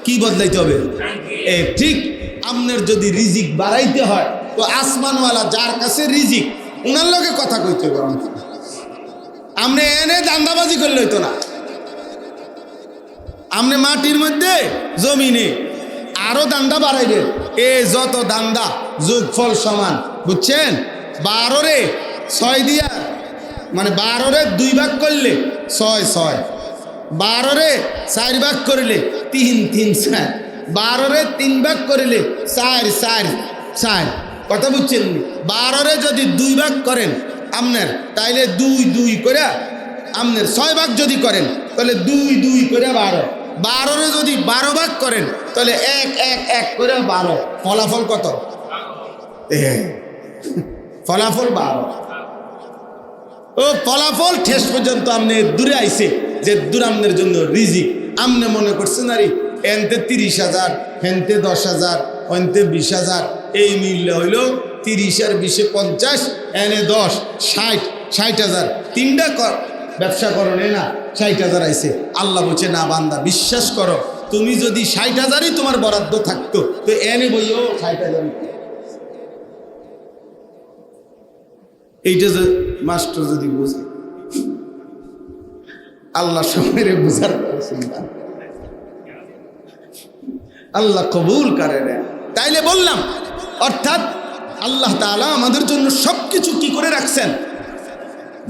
কি বদলাইতে হবে? ঠিক আপনার যদি রিজিক বাড়াইতে হয়, তো আসমানওয়ালা যার কাছে রিজিক, ওনার লগে কথা কইতে হবে। আপনি এনে দান্দাবাজি করলে হইতো না। আপনি মাটির মধ্যে জমিনে আরো দান্দা বাড়াইবেন। যত দান্দা যোগফল সমান, বুঝছেন? 12 রে 6 দিয়া, মানে 12 রে 2 ভাগ করলে 6 6, 12 রে 4 ভাগ করলে 3 3 4, 12 রে 3 ভাগ করলে 4 4 4। কথা বুঝছেন? 12 রে যদি 2 ভাগ করেন আপনার, তাইলে 2 2 করে আপনার 6 ভাগ যদি করেন, তাহলে 2 2 করে 12। 12 রে যদি 12 ভাগ করেন, তাহলে 1 1 1 করে 12। ফলাফল কত? ফলাফল 12। ও ফলাফল শেষ পর্যন্ত আপনি দূরে আইছে, যে দূর আপনার জন্য রিজিক। আপনি মনে করছেন আরে এনতে 30,000, হেনতে 10,000, ওনতে 20,000, এই মিললে হইল 30 আর 20 50, এনে 10 60 60,000। 3টা ব্যবসা করো না, 60,000 আইছে। আল্লাহ বলছে না বান্দা, বিশ্বাস করো, তুমি যদি 60,000ই তোমার বরাদ্দ থাকতো, তো এনে বইও 60,000। এইটা যে মাস্টার যদি বুঝে, আল্লাহ সময়ের বুঝার চিন্তা, আল্লাহ কবুল করে নেন। তাইলে বললাম, অর্থাৎ আল্লাহ তাআলা আমাদের জন্য সবকিছু কি করে রাখছেন?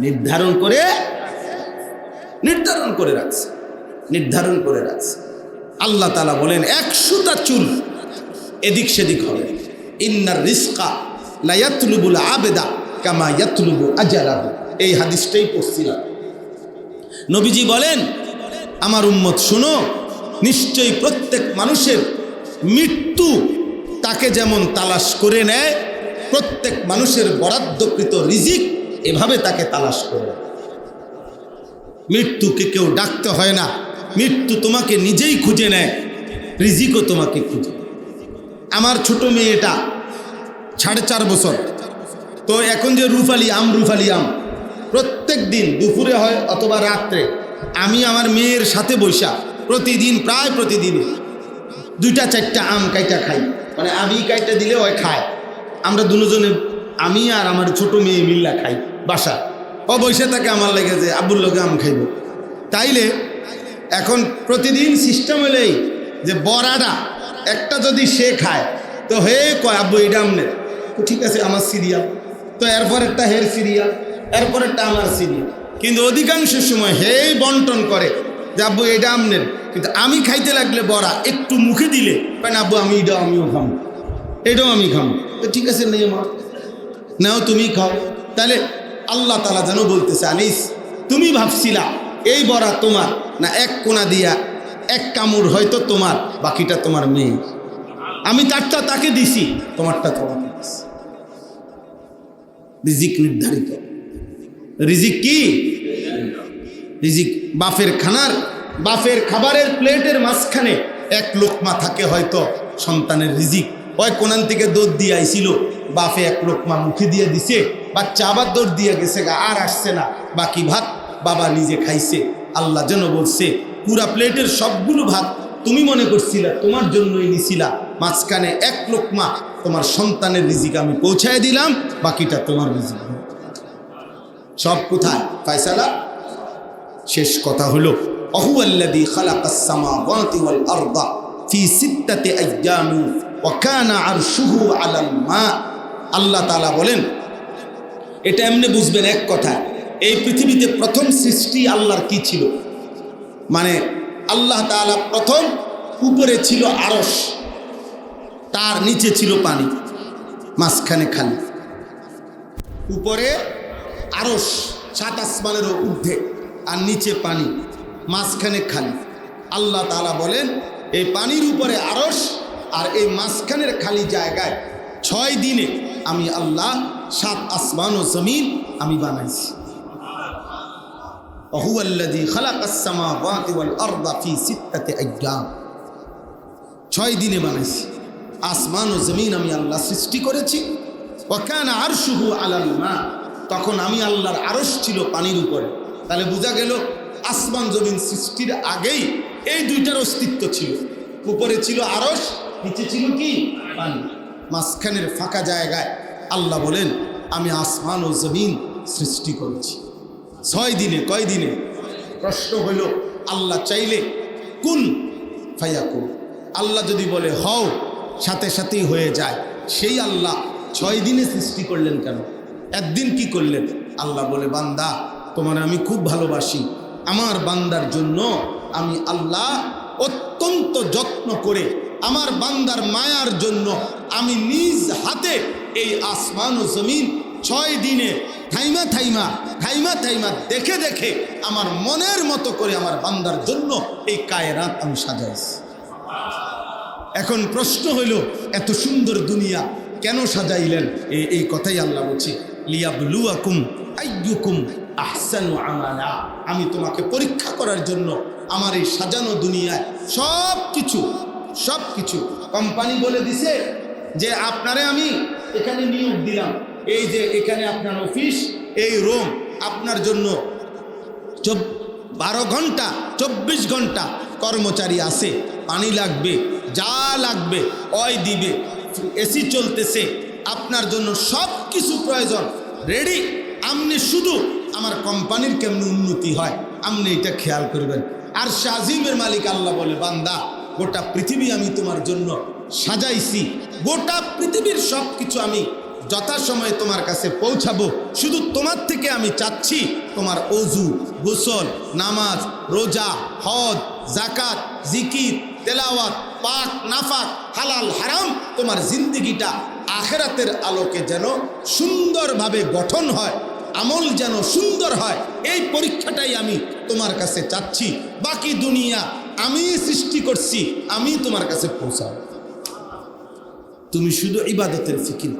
নির্ধারণ করে রাখছে। আল্লাহ তাআলা বলেন 100টা চুল এদিক সেদিক হবে। ইন্নার রিজকা লা ইয়াতলুবুল আবদা কামা ইয়াতলুবু আজালাহু। এই হাদিসটাই পড়ছিলাম। নবীজি বলেন, আমার উম্মত শুনো, নিশ্চয়ই প্রত্যেক মানুষের মৃত্যু তাকে যেমন তালাশ করে নেয়, প্রত্যেক মানুষের বরাদ্দকৃত রিজিক এভাবে তাকে তালাশ করে। মৃত্যুকে কেউ ডাকতে হয় না, মৃত্যু তোমাকে নিজেই খুঁজে নেয়, রিজিকও তোমাকে খুঁজে। আমার ছোট মেয়েটা 4.5 বছর, তো এখন যে রুফালি আম প্রত্যেক দিন দুপুরে হয় অথবা রাত্রে আমি আমার মেয়ের সাথে বৈশা প্রতিদিন প্রায় প্রতিদিন 2-4টা আম কাইটা খাই। মানে আমি কাইটা দিলে ওই খায়, আমরা দুজনে, আমি আর আমার ছোট মেয়ে মিল্লা খাই বাসা। ও বৈশা থাকে আমার লেগে যে আব্বুর লগে আম খাইব। তাইলে এখন প্রতিদিন সিস্টেম হলেই যে বড়াটা একটা যদি সে খায় তো হে কয় আব্বু এটা আমনের, তো ঠিক আছে আমার সিরিয়াল, তো এরপরেরটা হের সিরিয়াল, এরপরেরটা আমার সিরিয়াল। কিন্তু অধিকাংশ সময় হেই বন্টন করে যে আব্বু এটা আমনের, কিন্তু আমি খাইতে লাগলে বড়া একটু মুখে দিলে কারণ আব্বু আমি এটাও আমিও খাবো, এটাও আমি খাবো। তো ঠিক আছে নেই মা, নাও তুমি খাও। তাহলে আল্লাহ তাআলা যেন বলতেছে, আনিস তুমি ভাবছিলা এই বড়া তোমার না, এক কোনা দিয়া এক কামড় হয়তো তোমার, বাকিটা তোমার মেয়ে। আমি তারটা তাকে দিছি, তোমারটা তোমাকে দিছি। রিজিক নির্ধারিত। রিজিক কি? রিজিক বাফের খাবারের প্লেটের মাঝখানে এক লোকমা থাকে হয়তো সন্তানের রিজিক। ওই কোনান থেকে দৌড় দিয়ে আইছিল, বাফে এক লোকমা মুখে দিয়ে দিছে, বাচ্চা আবার দৌড় দিয়ে গেছে, আর আসছে না, বাকি ভাত বাবা নিজে খাইছে। আল্লাহ যেন বলছে, পুরা প্লেটের সবগুলো ভাত তুমি মনে করছিলা তোমার জন্যই নিছিলা, মাঝখানে এক লোকমা তোমার সন্তানের রিজিক আমি পৌঁছায় দিলাম, বাকিটা তোমার রিজিক। সব কোথায় ফায়সালা? শেষ কথা হলো, আহুয়াল্লাযী খালাকাস সামাওয়াতি ওয়াল আরদা ফি সিত্তাতি আইয়ামিন ওয়া কানা আরশুহু আলাল মা। আল্লাহ তাআলা বলেন, এটা এমনি বুঝবেন এক কথা, এই পৃথিবীতে প্রথম সৃষ্টি আল্লাহর কি ছিল? মানে আল্লাহ তাআলা প্রথম উপরে ছিল আরশ, তার নিচে ছিল পানি, মাঝখানে খালি। উপরে আরশ 7 আসমানেরও ঊর্ধ্বে, আর নিচে পানি, মাঝখানে খালি। আল্লাহ তাআলা বলেন, এই পানির উপরে আরশ আর এই মাঝখানের খালি জায়গায় 6 দিনে আমি আল্লাহ 7 আসমান ও জমিন আমি বানাইছি। আহুয়াল্লাযী খালাকাস সামাওয়াতি ওয়াল আরদা ফি সিত্তাতি আইয়াম, 6 দিনে বানাইছি। আসমান ও জমিন আমি আল্লাহ সৃষ্টি করেছি। ওয়া কানা আরশুহু আলাল মা, তখন আমি আল্লাহর আরশ ছিল পানির উপরে। তাহলে বোঝা গেল আসমান জমিন সৃষ্টির আগেই এই দুইটার অস্তিত্ব ছিল। উপরে ছিল আরশ, নিচে ছিল কি? পানি। মাঝখানের ফাঁকা জায়গায় আল্লাহ বলেন, আমি আসমান ও জমিন সৃষ্টি করেছি 6 দিনে। কয় দিনে? প্রশ্ন হইল, আল্লাহ চাইলে কুন ফায়াকুন, আল্লাহ যদি বলে হও, সাথে সাথেই হয়ে যায়। সেই আল্লাহ 6 দিনে সৃষ্টি করলেন কেন? একদিন কি করলেন? আল্লাহ বলে, বান্দা তোমার আমি খুব ভালোবাসি, আমার বান্দার জন্য আমি আল্লাহ অত্যন্ত যত্ন করে, আমার বান্দার মায়ার জন্য আমি নিজ হাতে এই আসমান ও জমিন 6 দিনে থাইমা থাইমা দেখে দেখে আমার মনের মতো করে আমার বান্দার জন্য এই কায়নাত আমি সাজাইছি। এখন প্রশ্ন হইল, এত সুন্দর দুনিয়া কেন সাজাইলেন? এই কথাই আল্লাহ বলছে, লিয়াবলুয়াকুম আইয়ুকুম আহসানু আমালা, আমি তোমাকে পরীক্ষা করার জন্য আমার এই সাজানো দুনিয়ায় সব কিছু কোম্পানি বলে দিছে যে আপনারে আমি এখানে নিয়োগ দিলাম, এই যে এখানে আপনার অফিস, এই রুম আপনার জন্য 12 ঘন্টা 24 ঘন্টা কর্মচারী আছে, পানি লাগবে, যা লাগবে ওই দিবে, এসি চলতেছে, আপনার জন্য সব কিছু প্রয়োজন রেডি। আপনি শুধু আমার কোম্পানির কেমন উন্নতি হয় আপনি এটা খেয়াল করবেন। আর শাজিমের মালিক আল্লাহ বলে, বান্দা গোটা পৃথিবী আমি তোমার জন্য সাজাইছি, গোটা পৃথিবীর সব কিছু আমি যথাসময়ে তোমার কাছে পৌঁছাবো। শুধু তোমার থেকে আমি চাচ্ছি তোমার অজু, গোসল, নামাজ, রোজা, হজ, জাকাত, জিকির তেলাওয়াত, পাক নাফাক, হালাল হারাম, তোমার জিন্দেগিটা আখিরাতের আলোকে যেন সুন্দরভাবে গঠন হয়, আমল যেন সুন্দর হয়, এই পরীক্ষাটাই আমি তোমার কাছে চাচ্ছি। বাকি দুনিয়া আমি সৃষ্টি করছি, আমি তোমার কাছে পৌঁছাবো। তুমি শুধু ইবাদতের ফিকির,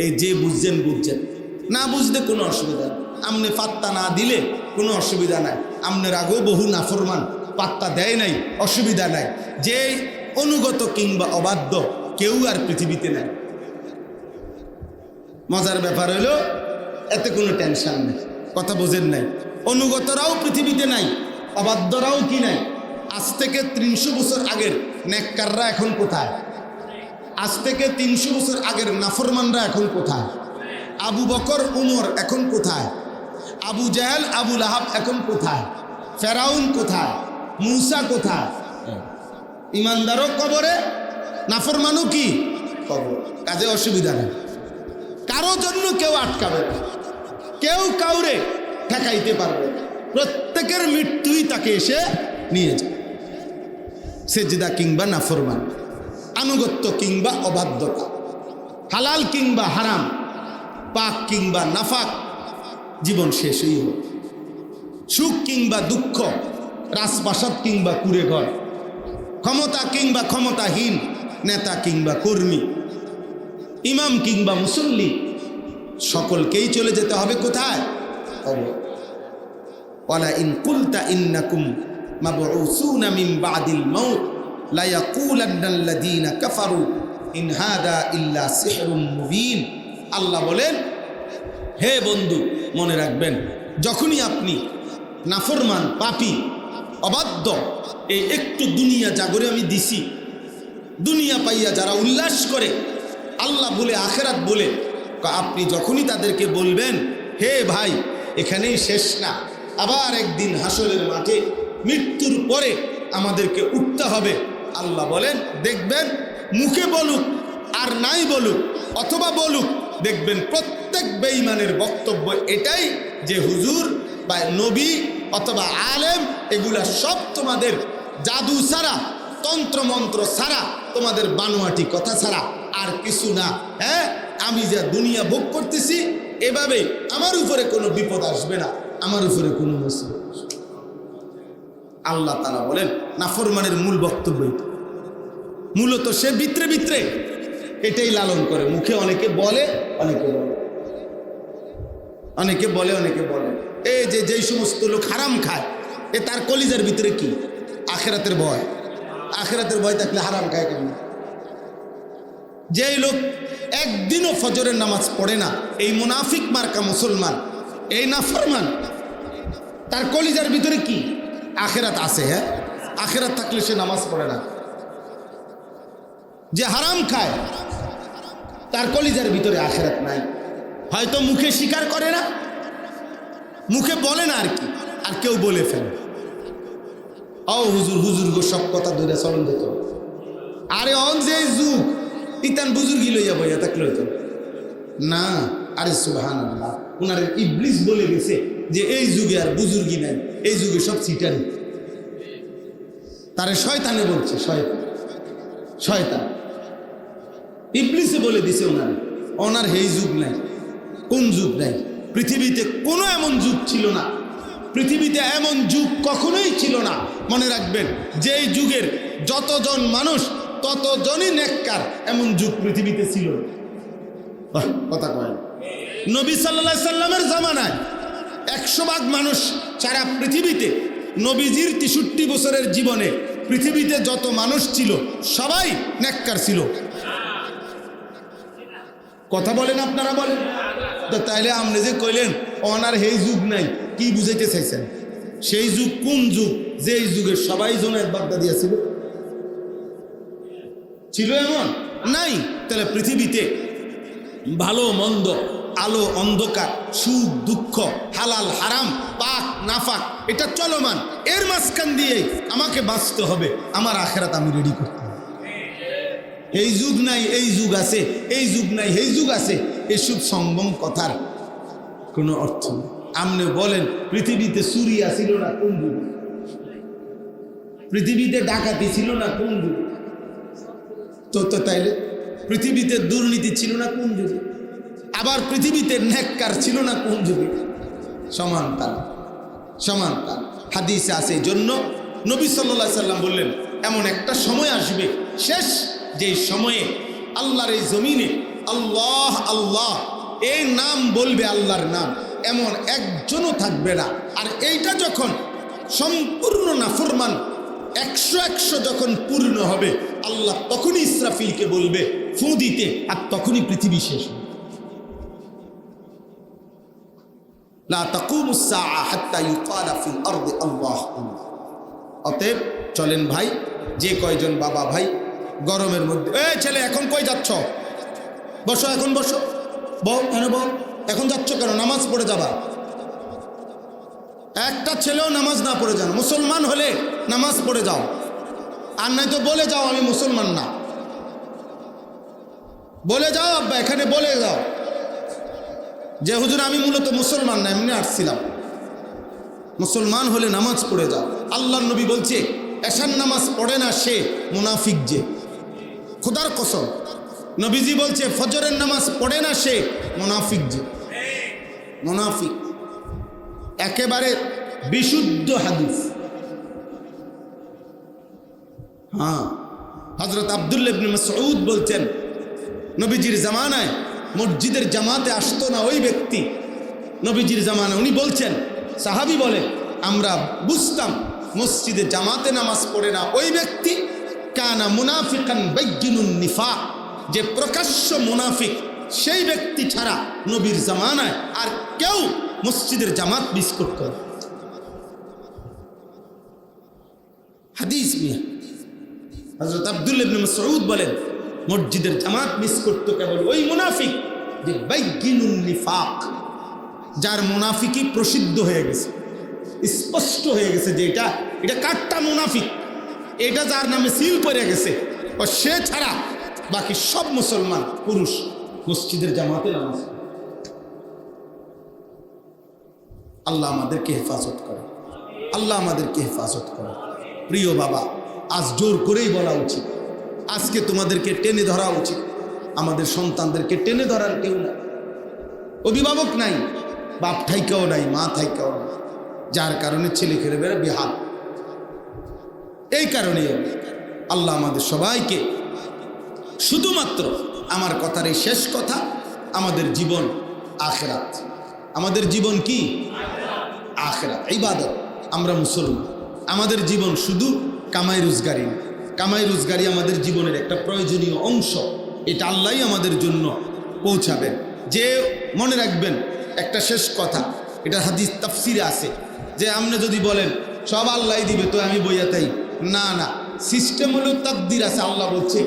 এই যে বুঝছেন বুঝছেন, না বুঝলে কোনো অসুবিধা নেই। আমনে পাত্তা না দিলে কোনো অসুবিধা নাই। আমনের আগেও বহু নাফরমান পাত্তা দেয় নাই, অসুবিধা নাই। যে অনুগত কিংবা অবাধ্য কেউ আর পৃথিবীতে নাই। মজার ব্যাপার হলো এতে কোনো টেনশন নেই, কথা বোঝেন নাই। অনুগতরাও পৃথিবীতে নাই, অবাধ্যরাও কি নাই। আজ থেকে 300 বছর আগের নেককাররা এখন কোথায়? আজ থেকে 300 বছর আগের নাফরমানরা এখন কোথায়? আবু বকর উমর এখন কোথায়? আবু জাহেল আবু লাহাব এখন কোথায়? ফেরাউন কোথায়? মুসা কোথায়? ইমানদারও কবরে, নাফরমানও কি কবর। কাজে অসুবিধা নেই, কারো জন্য কেউ আটকাবে না, কেউ কাউরে ঠেকাইতে পারবে না। প্রত্যেকের মৃত্যুই তাকে এসে নিয়ে যায়। সেজদা কিংবা নাফরমান, আনুগত্য কিংবা অবাধ্যতা, হালাল কিংবা হারাম, পাক কিংবা নাফাক, জীবন শেষই হোক। সুখ কিংবা দুঃখ, রাজপ্রাসাদ কিংবা কুড়ে ঘর, ক্ষমতা কিংবা ক্ষমতাহীন, নেতা কিংবা কর্মী, ইমাম কিংবা মুসল্লি, সকলকেই চলে যেতে হবে কোথায়? ওয়ালা ইন কুলতা ইন্নাকুম মাবউসুনা মিন বাদিল মাউত লা ইয়াকুলান্নাল্লাযীনা কাফারু ইন হাদা ইল্লা সিহরুম মুবিন। আল্লাহ বলেন, হে বন্ধু, মনে রাখবেন, যখনই আপনি নাফরমান, পাপী, অবাধ্য, এই একটু দুনিয়া জাগরে আমি দিছি, দুনিয়া পাইয়া যারা উল্লাস করে, আল্লাহ বলে আখেরাত বলে, আপনি যখনই তাদেরকে বলবেন, হে ভাই, এখানেই শেষ না, আবার একদিন হাসরের মাঠে মৃত্যুর পরে আমাদেরকে উঠতে হবে, আল্লাহ বলেন, দেখবেন মুখে বলুক আর নাই বলুক, অথবা বলুক, দেখবেন প্রত্যেক বেঈমানের বক্তব্য এটাই যে হুজুর বা নবী অথবা আলেম এগুলা সব তোমাদের জাদু ছাড়া, তন্ত্রমন্ত্র ছাড়া, তোমাদের বানোয়াটি কথা ছাড়া আর কিছু না। হ্যাঁ, আমি যা দুনিয়া ভোগ করতেছি, এভাবে আমার উপরে কোনো বিপদ আসবে না, আমার উপরে কোনো মুসিবত। আল্লাহ তাআলা বলেন, নাফরমানের মূল বক্তব্য মূলত সে ভিতরে ভিতরে এটাই লালন করে। মুখে অনেকে বলে, অনেকে বলে, অনেকে বলে, অনেকে বলে। এই যে যেই সমস্ত লোক হারাম খায়, এ তার কলিজার ভিতরে কি? আখিরাতের ভয়। আখিরাতের ভয় থাকলে হারাম খায় কেন? যেই লোক একদিনও ফজরের নামাজ পড়ে না, এই মুনাফিক মার্কা মুসলমান, এই নাফরমান, তার কলিজার ভিতরে কি? আখিরাত আছে। হ্যাঁ, আখিরাত থাকলে সে নামাজ পড়ে না। যে হারাম খায়, তার কলিজার ভিতরে আখিরাত নাই। হয়তো মুখে স্বীকার করে না, মুখে বলে না আর কি, আর কেউ বলে ফেলে, ও হুজুর, হুজুর গো, সব কথা ধরে চলন দিত। আরে অন যে যুগ, ইতান বুজুর্গি লইয়া বইয়া থাকলে হইতো না। আরে সুবহানাল্লাহ, উনার ইবলিস বলে গেছে যে এই যুগে আর বুজুর্গি নাই, এই যুগে সব সিটারি। তারে শয়তানে বলছে, শয়তান, শয়তান ইবলিসে বলে দিছে ওনার, ওনার এই যুগ নাই। কোন যুগ নাই? পৃথিবীতে কোনো এমন যুগ ছিল না, পৃথিবীতে এমন যুগ কখনোই ছিল না। মনে রাখবেন, যেই যুগের যতজন মানুষ ততজনই নেককার, এমন যুগ পৃথিবীতে ছিল না। কথা কয়, নবী সাল্লাল্লাহু আলাইহি সাল্লামের জামানায় 100 ভাগ মানুষ সারা পৃথিবীতে, নবীজির 63 বছরের জীবনে পৃথিবীতে যত মানুষ ছিল সবাই নেককার ছিল। কথা বলেন, আপনারা বলেন তো। তাইলে আপনি যে কইলেন ওনার সেই যুগ নাই, কি বুঝাইতে চাইছেন? সেই যুগ কোন যুগ? যেই যুগের সবাই জুনায়েদ বাগদাদি ছিল, ছিল এমন নাই। তাহলে পৃথিবীতে ভালো মন্দ, আলো অন্ধকার, সুখ দুঃখ, হালাল হারাম, পাক নাফাক, এটা চলমান। এর মাঝখান দিয়ে আমাকে বাঁচতে হবে, আমার আখিরাত আমি রেডি করতে হবে। এই যুগ নাই, এই যুগ আছে, এই যুগ নাই, এই যুগ আছে, এসব সংবম কথার কোনো অর্থ নেই। আপনি বলেন পৃথিবীতে চুরি আসিল না কোন যুগে? পৃথিবীতে ডাকাতি ছিল না কোন যুগে? তো তাইলে পৃথিবীতে দুর্নীতি ছিল না কোন যুগে? আবার পৃথিবীতে নেককার ছিল না কোন যুগে? সমান তাল, সমান তাল। হাদিসে আছে, এই জন্য নবী সাল্লাল্লাহু আলাইহি সাল্লাম বললেন, এমন একটা সময় আসবে শেষ, যে সময়ে আল্লাহর এই জমিনে আল্লাহ আল্লাহ এই নাম বলবে, আল্লাহর নাম, এমন একজনও থাকবে না। আর এইটা যখন সম্পূর্ণ নাফরমান 100 যখন পূর্ণ হবে, আল্লাহ তখনই ইসরাফিলকে বলবে ফু দিতে, আর তখনই পৃথিবী শেষ হবে। লা তাকুমুস সাআ হাত্তা ইউকালা ফিল আরদি আল্লাহ। অতএব চলেন ভাই, যে কয়জন বাবা ভাই গরমের মধ্যে, এই ছেলে এখন কই যাচ্ছ? বসো, এখন বসো, বল কেন বল, এখন যাচ্ছ কেন? নামাজ পড়ে যাবা। একটা ছেলেও নামাজ না পড়ে যান, মুসলমান হলে নামাজ পড়ে যাও, আর নাই তো বলে যাও আমি মুসলমান না, বলে যাও আব্বা, এখানে বলে যাও যে হুজুর আমি মূলত মুসলমান না, এমনি আসছিলাম। মুসলমান হলে নামাজ পড়ে যাও। আল্লাহর নবী বলছে, এশার নামাজ পড়ে না সে মুনাফিক। যে খোদার কসম, নবীজি বলছে ফজরের নামাজ পড়ে না সে মুনাফিক। যে মুনাফিক একেবারে বিশুদ্ধ হাদিস। হ্যাঁ, হযরত আব্দুল্লাহ ইবনে মাসউদ বলছেন, নবীজির জামানায় মসজিদের জামাতে আসতো না ওই ব্যক্তি। নবীজির জামানায় উনি বলছেন, সাহাবী বলে, আমরা বুঝতাম মসজিদে জামাতে নামাজ পড়ে না ওই ব্যক্তি কানা মুনাফিকান বাইয়িনুন নিফাক, যে প্রকাশ্য মুনাফিক, সেই ব্যক্তি ছাড়া নবীর জামানায় আর কেউ মসজিদের জামাত মিস করত না। হাদিস মিয়া হযরত আব্দুল্লাহ ইবনে মাসউদ বলেন, মসজিদের জামাত মিস করতো কেবল ওই মুনাফিক যে বাইয়িনুন নিফাক, যার মুনাফিকি প্রসিদ্ধ হয়ে গেছে, স্পষ্ট হয়ে গেছে যে এটা কাট্টা মুনাফিক, এটা যার নামে সিল পড়ে গেছে, ও সে ছাড়া বাকি সব মুসলমান পুরুষ মসজিদের জামাতে নামাজ। আল্লাহ আমাদেরকে হেফাজত করে, আল্লাহ আমাদেরকে হেফাজত করে। প্রিয় বাবা, আজ জোর করেই বলা উচিত, আজকে তোমাদেরকে টেনে ধরা উচিত। আমাদের সন্তানদেরকে টেনে ধরার কেউ নাই, অভিভাবক নাই, বাপ থাইকাও নাই, মা থাইকাও নাই, যার কারণে ছেলে খেলে বেড়ে বেহাল। এই কারণে আল্লাহ আমাদের সবাইকে, শুধুমাত্র আমার কথার এই শেষ কথা, আমাদের জীবন আখিরাত। আমাদের জীবন কি? আখিরাত, ইবাদত। আমরা মুসলমান, আমাদের জীবন শুধু কামাই রোজগারি না। কামাই রোজগারি আমাদের জীবনের একটা প্রয়োজনীয় অংশ, এটা আল্লাহই আমাদের জন্য পৌঁছাবেন। যে মনে রাখবেন একটা শেষ কথা, এটা হাদিস তাফসিরে আছে, যে আপনি যদি বলেন সব আল্লাহই দিবে তো আমি বইয়া তাই, না না, সিস্টেম হলো তাকদির আছে। আল্লাহ বলছে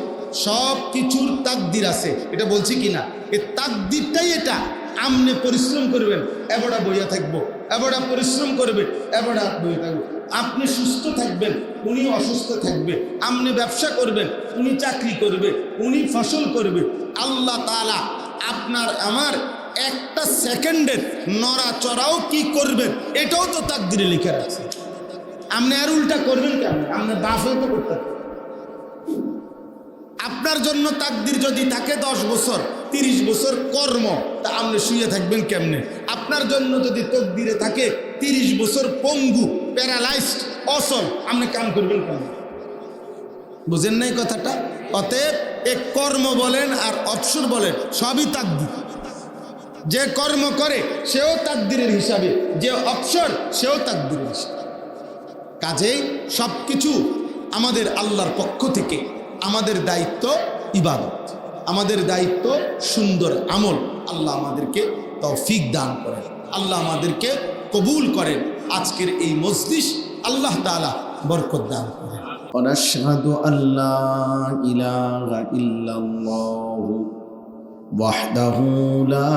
সব কিছুর তাকদির আছে, এটা বলছি কি না? এই তাকদিরটাই এটা। আমনে পরিশ্রম করবেন, এবারে বইয়া থাকবো, এবারে পরিশ্রম করবে, এবারে বইয়া থাকবো। আপনি সুস্থ থাকবেন, উনি অসুস্থ থাকবে। আপনি ব্যবসা করবেন, উনি চাকরি করবে, উনি ফসল করবে। আল্লাহ তাআলা আপনার আমার একটা সেকেন্ডের নড়াচড়াও কি করবেন, এটাও তো তাকদিরে লিখে রাখছে। আপনি আর উল্টা করবেন কেমন? আপনি বাফও তো করতে। আপনার জন্য তাকদির যদি থাকে 10 বছর 30 বছর কর্ম, তা আপনি শুয়ে থাকবেন কেমনে? আপনার জন্য যদি তকদিরে থাকে 30 বছর পঙ্গু, প্যারালাইজড, অসল, আপনি কাম করবেন কেমন? বুঝেন নাই কথাটা? অতএব এক কর্ম বলেন আর অবসর বলেন, সবই তাকদির। যে কর্ম করে সেও তাকদিরের হিসাবে, যে অবসর সেও তাকদিরের হিসাবে। কাজেই সব কিছু আমাদের আল্লাহর পক্ষ থেকে। আমাদের দায়িত্ব ইবাদত, আমাদের দায়িত্ব সুন্দর আমল। আল্লাহ আমাদেরকে তৌফিক দান করেন, আল্লাহ আমাদেরকে কবুল করেন। আজকের এই মজলিস আল্লাহ তাআলা বরকত দান করেন। ওয়ানাশহাদু আল্লা ইলাহা ইল্লাল্লাহু ওয়াহদাহু লা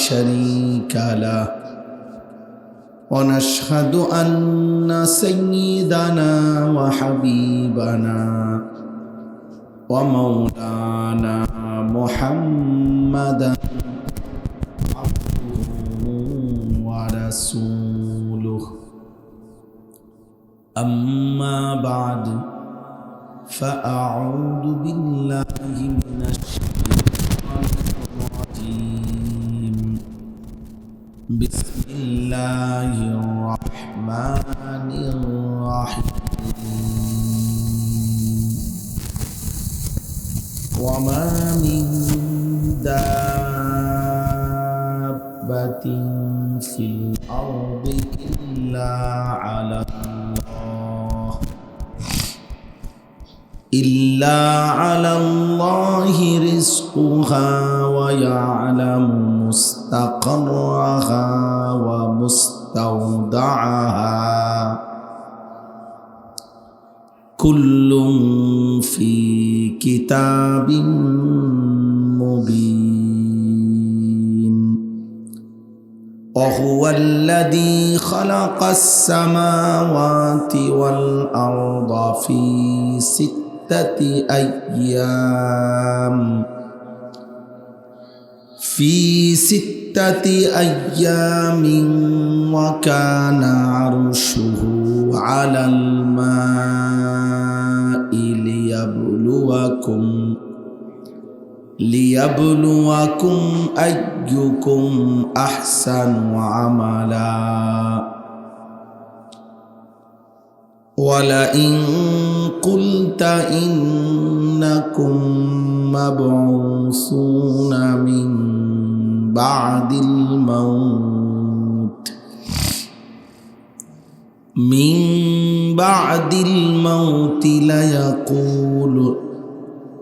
শারীকা লাহু ونشهد أن سيدنا وحبيبنا ومولانا محمدا عبده ورسوله أما بعد فأعوذ بالله من الشيطان الرجيم بسم الله الرحمن الرحيم وما من دابة في الأرض إلا على الله رزقها ويعلم مستقرها ومستودعها كل في كتاب مبين وهو الذي خلق السماوات والأرض في ستة أيام وكان عرشه على الماء ليبلوكم أيكم أحسن عملا ولئن قلت إنكم مبعوثون من بعد الموت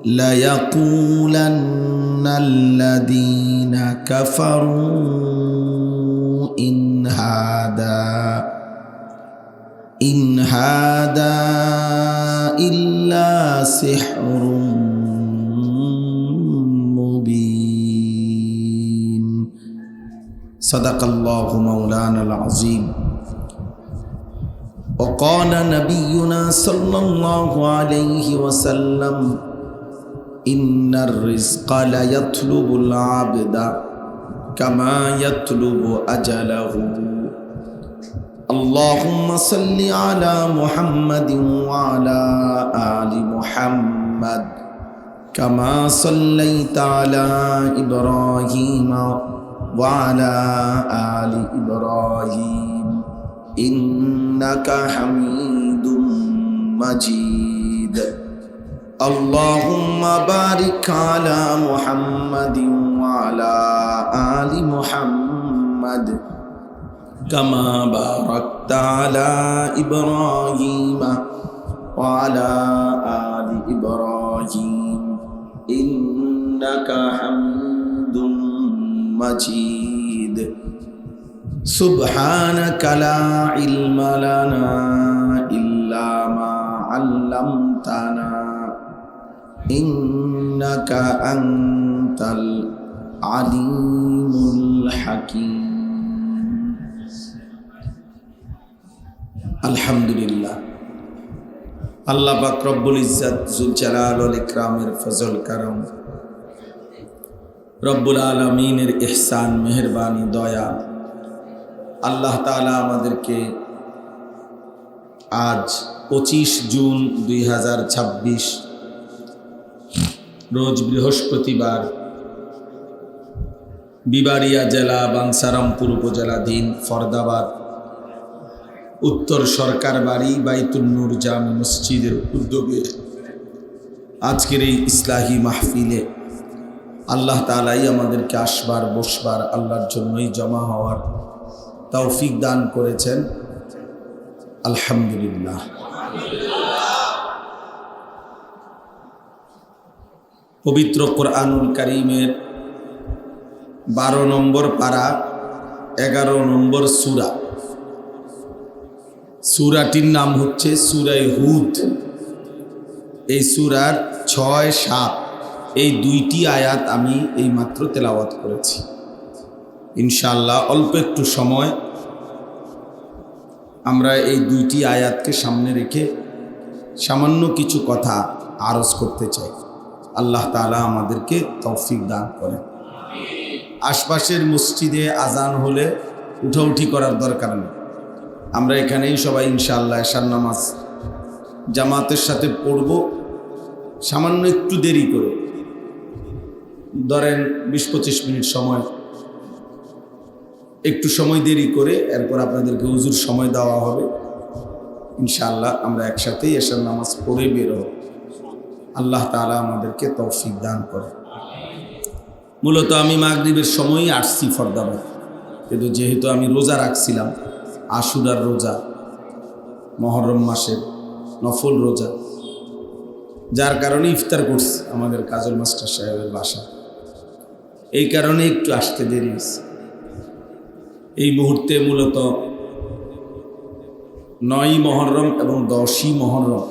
ليقولن الذين كفروا إن هذا إلا سحر مبين صدق الله مولانا العظيم وقال نبينا صلى الله عليه وسلم إن الرزق ليطلب العبد كما يطلب أجله اللهم صل على محمد وعلى آل محمد كما صليت على إبراهيم وعلى آل إبراهيم إنك حميد مجيد اللهم بارك على محمد وعلى آل محمد كما باركت على إبراهيم وعلى آل إبراهيم إنك حميد مجيد سبحانك لا علم لنا إلا ما علمتنا إنك أنت العليم الحكيم আলহামদুলিল্লাহ আল্লাহ পাক রব্বুল ইজ্জত যুল জালাল ওয়াল ইকরামের ফজল করম রব্বুল আলামিনের ইহসান মেহেরবানি দয়া আল্লাহ তাআলা আমাদেরকে আজ 25 জুন 2026 রোজ বৃহস্পতিবার বিবাড়িয়া জেলা বাঞ্ছারামপুর উপজেলাধীন ফরদাবাদ উত্তর সরকার বাড়ি বাইতুল নূর জামি মসজিদের উদ্যোগে আজকের এই ইসলাহি মাহফিলে আল্লাহ তাআলাই আমাদেরকে আসবার বসবার আল্লাহর জন্যই জমা হওয়ার তৌফিক দান করেছেন আলহামদুলিল্লাহ। পবিত্র কোরআনুল কারীমের 12 নম্বর পারা 11 নম্বর সূরা, সূরাটির নাম হচ্ছে সূরা হুদ। এই সূরার 6, 7 এই দুইটি আয়াত আমি এইমাত্র তেলাওয়াত করেছি। ইনশাআল্লাহ অল্প একটু সময় আমরা এই দুইটি আয়াতকে সামনে রেখে সামান্য কিছু কথা আরজ করতে চাই। আল্লাহ তাআলা আমাদেরকে তৌফিক দান করেন। আশপাশের মসজিদে আজান হলে উঠাউঠি করার দরকার নেই, আমরা এখানেই সবাই ইনশাআল্লাহ এশার নামাজ জামাতের সাথে পড়ব, সামান্য একটু দেরি করে, ধরেন 20-25 মিনিট সময়, একটু সময় দেরি করে এরপর আপনাদেরকে হুজুর সময় দেওয়া হবে। ইনশাআল্লাহ আমরা একসাথেই এশার নামাজ পড়ে বের হব। আল্লাহ তাআলা আমাদেরকে তৌফিক দান করে। মূলত আমি মাগরিবের সময়ই আসছি ফরদাবাদ, কিন্তু যেহেতু আমি রোজা রাখছিলাম, আশুরার রোজা, মহরম মাসের নফল রোজা, যার কারণে ইফতার করছি আমাদের কাজল মাস্টার সাহেবের বাসা, এই কারণে একটু আসতে দেরি হয়েছে। এই মুহূর্তে মূলত 9ই মুহররম এবং 10ই মুহররম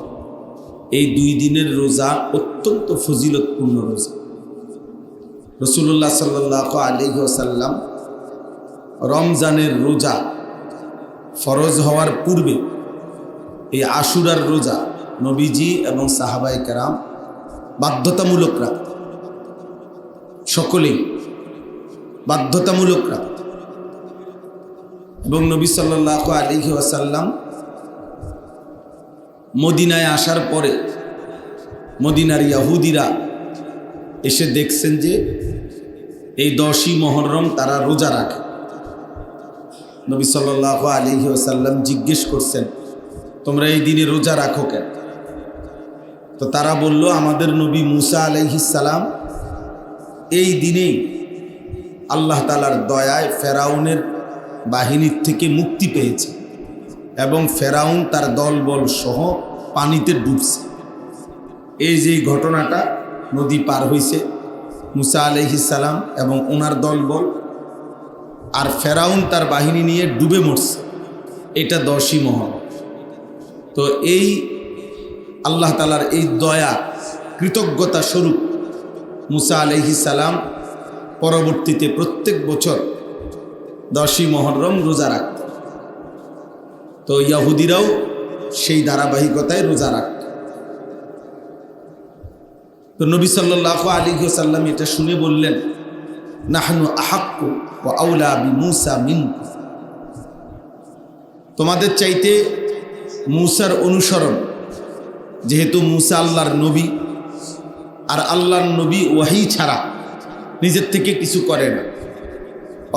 এই 2 দিনের রোজা অত্যন্ত ফজিলতপূর্ণ রোজা। রাসূলুল্লাহ সাল্লাল্লাহু আলাইহি ওয়াসাল্লাম রমজানের রোজা ফরজ হওয়ার পূর্বে এই আশুরার রোজা নবীজি এবং সাহাবায়ে কেরাম বাধ্যতামূলক রাখত, সকলেই বাধ্যতামূলক রাখত। এবং নবী সাল্লাল্লাহু আলাইহি ওয়াসাল্লাম মদিনায় আসার পরে মদিনার ইহুদিরা এসে দেখছেন যে এই 10ই মুহররম তারা রোজা রাখে। নবী সাল্লাল্লাহু আলাইহি ওয়াসাল্লাম জিজ্ঞেস করছেন, তোমরা এই দিনে রোজা রাখো কেন? তো তারা বলল, আমাদের নবী মুসা আলাইহিস সালাম এই দিনেই আল্লাহ তাআলার দয়ায় ফেরাউনের বাহিনীর থেকে মুক্তি পেয়েছে এবং ফেরাউন তার দলবল সহ পানিতে ডুবছে। এই যে ঘটনাটা, নদী পার হইছে মুসা আলাইহিস সালাম এবং ওনার দলবল, আর ফেরাউন তার বাহিনী নিয়ে ডুবে মরছে, এটা 10ই মুহররম। তো এই আল্লাহ তাআলার এই দয়া কৃতজ্ঞতা স্বরূপ মুসা আলাইহিস সালাম পরবর্তীতে প্রত্যেক বছর 10ই মুহররম রোজা রাখত। তো ইহুদিরাও সেই ধারাবাহিকতায় রোজা রাখত। তো নবী সাল্লাল্লাহু আলাইহি ওয়াসাল্লাম এটা শুনে বললেন, নাহনু আহাক্কু ওয়া আউলা বিমূসা মিনকুম, তোমাদের চাইতে মূসার অনুসরণ, যেহেতু মূসা আল্লাহর নবী, আর আল্লাহর নবী ওয়াহি ছাড়া নিজের থেকে কিছু করে না,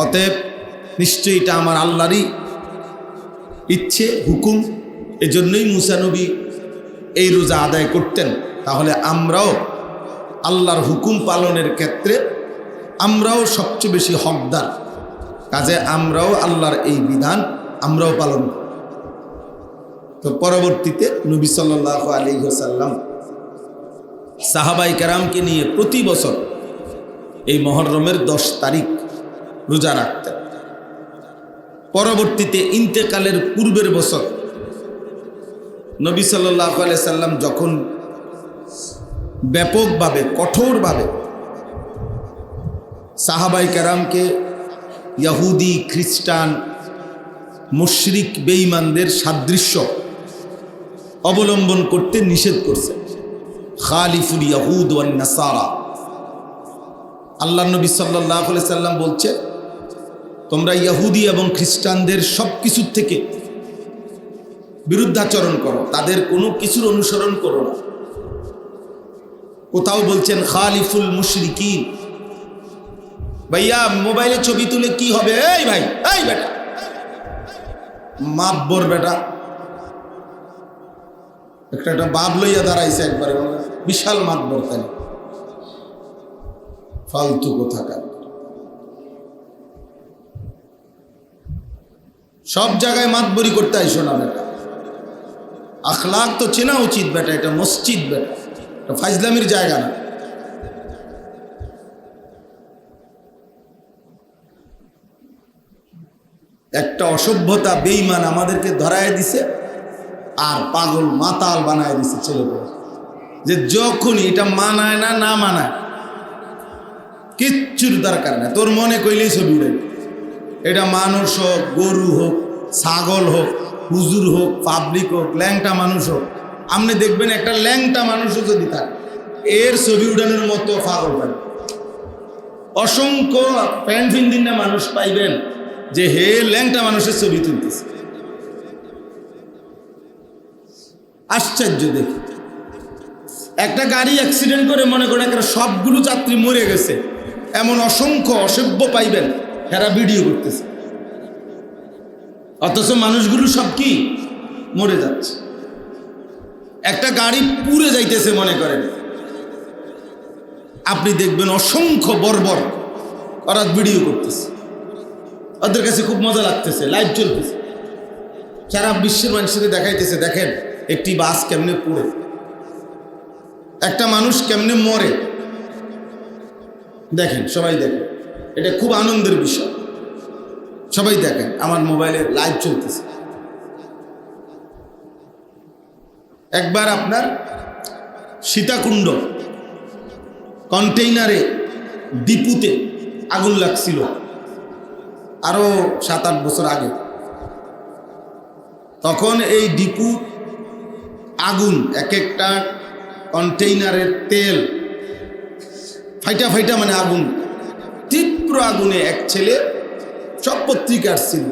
অতএব নিশ্চয়ই এটা আমার আল্লাহরই ইচ্ছে, হুকুম, এজন্যই মূসা নবী এই রোজা আদায় করতেন। তাহলে আমরাও আল্লাহর হুকুম পালনের ক্ষেত্রে আমরাও সবচেয়ে বেশি হকদার, কাজে আমরাও আল্লাহর এই বিধান আমরাও পালন করি। তো পরবর্তীতে নবী সাল্লাল্লাহু আলাইহি ওয়াসাল্লাম সাহাবায়ে কেরামকে নিয়ে প্রতি বছর এই মুহররমের 10 তারিখ রোজা রাখতেন। পরবর্তীতে ইন্তেকালের পূর্বের বছর নবী সাল্লাল্লাহু আলাইহি সাল্লাম যখন ব্যাপকভাবে কঠোরভাবে সাহাবায়ে কেরামকে ইহুদি, খ্রিস্টান, মুশরিক, বেঈমানদের সাদৃশ্য অবলম্বন করতে নিষেধ করছেন, খালিফুল ইয়াহুদ ওয়ান নাসারা, আল্লাহ নবী সাল্লাল্লাহু আলাইহি সাল্লাম বলছে, তোমরা ইহুদি এবং খ্রিস্টানদের সব কিছুর থেকে বিরুদ্ধাচরণ করো, তাদের কোনো কিছুর অনুসরণ করো না। কোথাও বলছেন খালিফুল মুশরিকিন। ভাইয়া মোবাইলে ছবি তুলে কি হবে? এই ভাই, এই বেটা মাতবর বেটা, একটা বাপ লইয়া দাঁড়াইছে একবারে, বিশাল মাতবর, তাই ফালতু কোথাকার। সব জায়গায় মাতবরি করতে আইসো না বেটা, আখলাক তো চেনা উচিত বেটা, এটা মসজিদ বেটা, এটা ফাজলামির জায়গা না। একটা অসভ্যতা বেঈমান আমাদেরকে ধরায় দিছে আর পাগল মাতাল বানায় দিছে ছেলেকে, যে যখনই এটা মানায় না, না মানায় কিচ্ছুর দরকার নাই, তোর মনে কইলেই ছবি উড়ে। এটা মানুষ হোক, গরু হোক, ছাগল হোক, হুজুর হোক, পাবলিক হোক, ল্যাংটা মানুষ হোক, আপনি দেখবেন একটা ল্যাংটা মানুষও যদি থাকে এর ছবি উড়ানোর মতো পাগল পাই। অসংখ্য প্যান্ট ফিন্দিনা মানুষ পাইবেন যে হে ল্যাংটা মানুষের ছবি তুলতেছে। আশ্চর্য দেখি, একটা গাড়ি অ্যাক্সিডেন্ট করে মনে করেন একটা সবগুলো যাত্রী মরে গেছে, এমন অসংখ্য অসভ্য পাইবেন এরা ভিডিও করতেছে, অথচ মানুষগুলো সব কি মরে যাচ্ছে। একটা গাড়ি পুড়ে যাইতেছে মনে করেন, আপনি দেখবেন অসংখ্য বর্বর ওরা ভিডিও করতেছে, ওদের কাছে খুব মজা লাগতেছে, লাইভ চলতেছে, সারা বিশ্বের মানুষের দেখাইতেছে দেখেন একটি বাস কেমনে পুড়ে, একটা মানুষ কেমনে মরে, দেখেন সবাই দেখেন, এটা খুব আনন্দের বিষয়, সবাই দেখেন, আমার মোবাইলে লাইভ চলতেছে। একবার আপনার সীতাকুণ্ড কন্টেইনারে ডিপুতে আগুন লাগছিল আরো 7-8 বছর আগে। তখন এই ডিপু আগুন, এক একটা কন্টেইনারের তেল ফাইটা ফাইটা মানে আগুন, তীব্র আগুনে এক ছেলে, সব পত্রিকা আসছিল,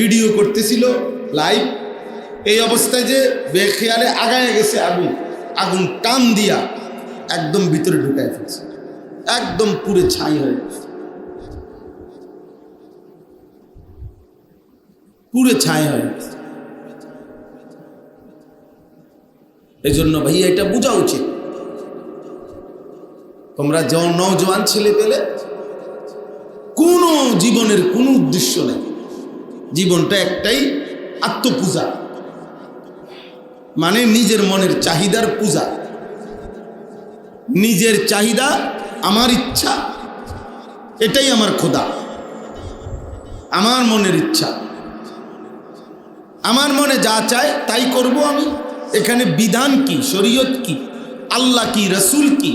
ভিডিও করতেছিল লাইভ। এই অবস্থায় যে বেখেয়ালে আগায় গেছে আগুন, আগুন টান দিয়া একদম ভিতরে ঢুকায় ফেলছে, একদম পুরে ছাই হয়ে গেছে, পুরে ছাই হয়ে গেছে। এই জন্য ভাইয়া এটা বোঝা উচিত, তোমরা নওজোয়ান ছেলে পেলে কোনো জীবনের কোনো উদ্দেশ্য নেই, জীবনটা একটাই আত্মপূজা, মানে নিজের মনের চাহিদার পূজা, নিজের চাহিদা, আমার ইচ্ছা, এটাই আমার খোদা, আমার মনের ইচ্ছা, আমার মনে যা চায় তাই করব আমি। এখানে বিধান কি, শরীয়ত কি, আল্লাহ কি, রসুল কি,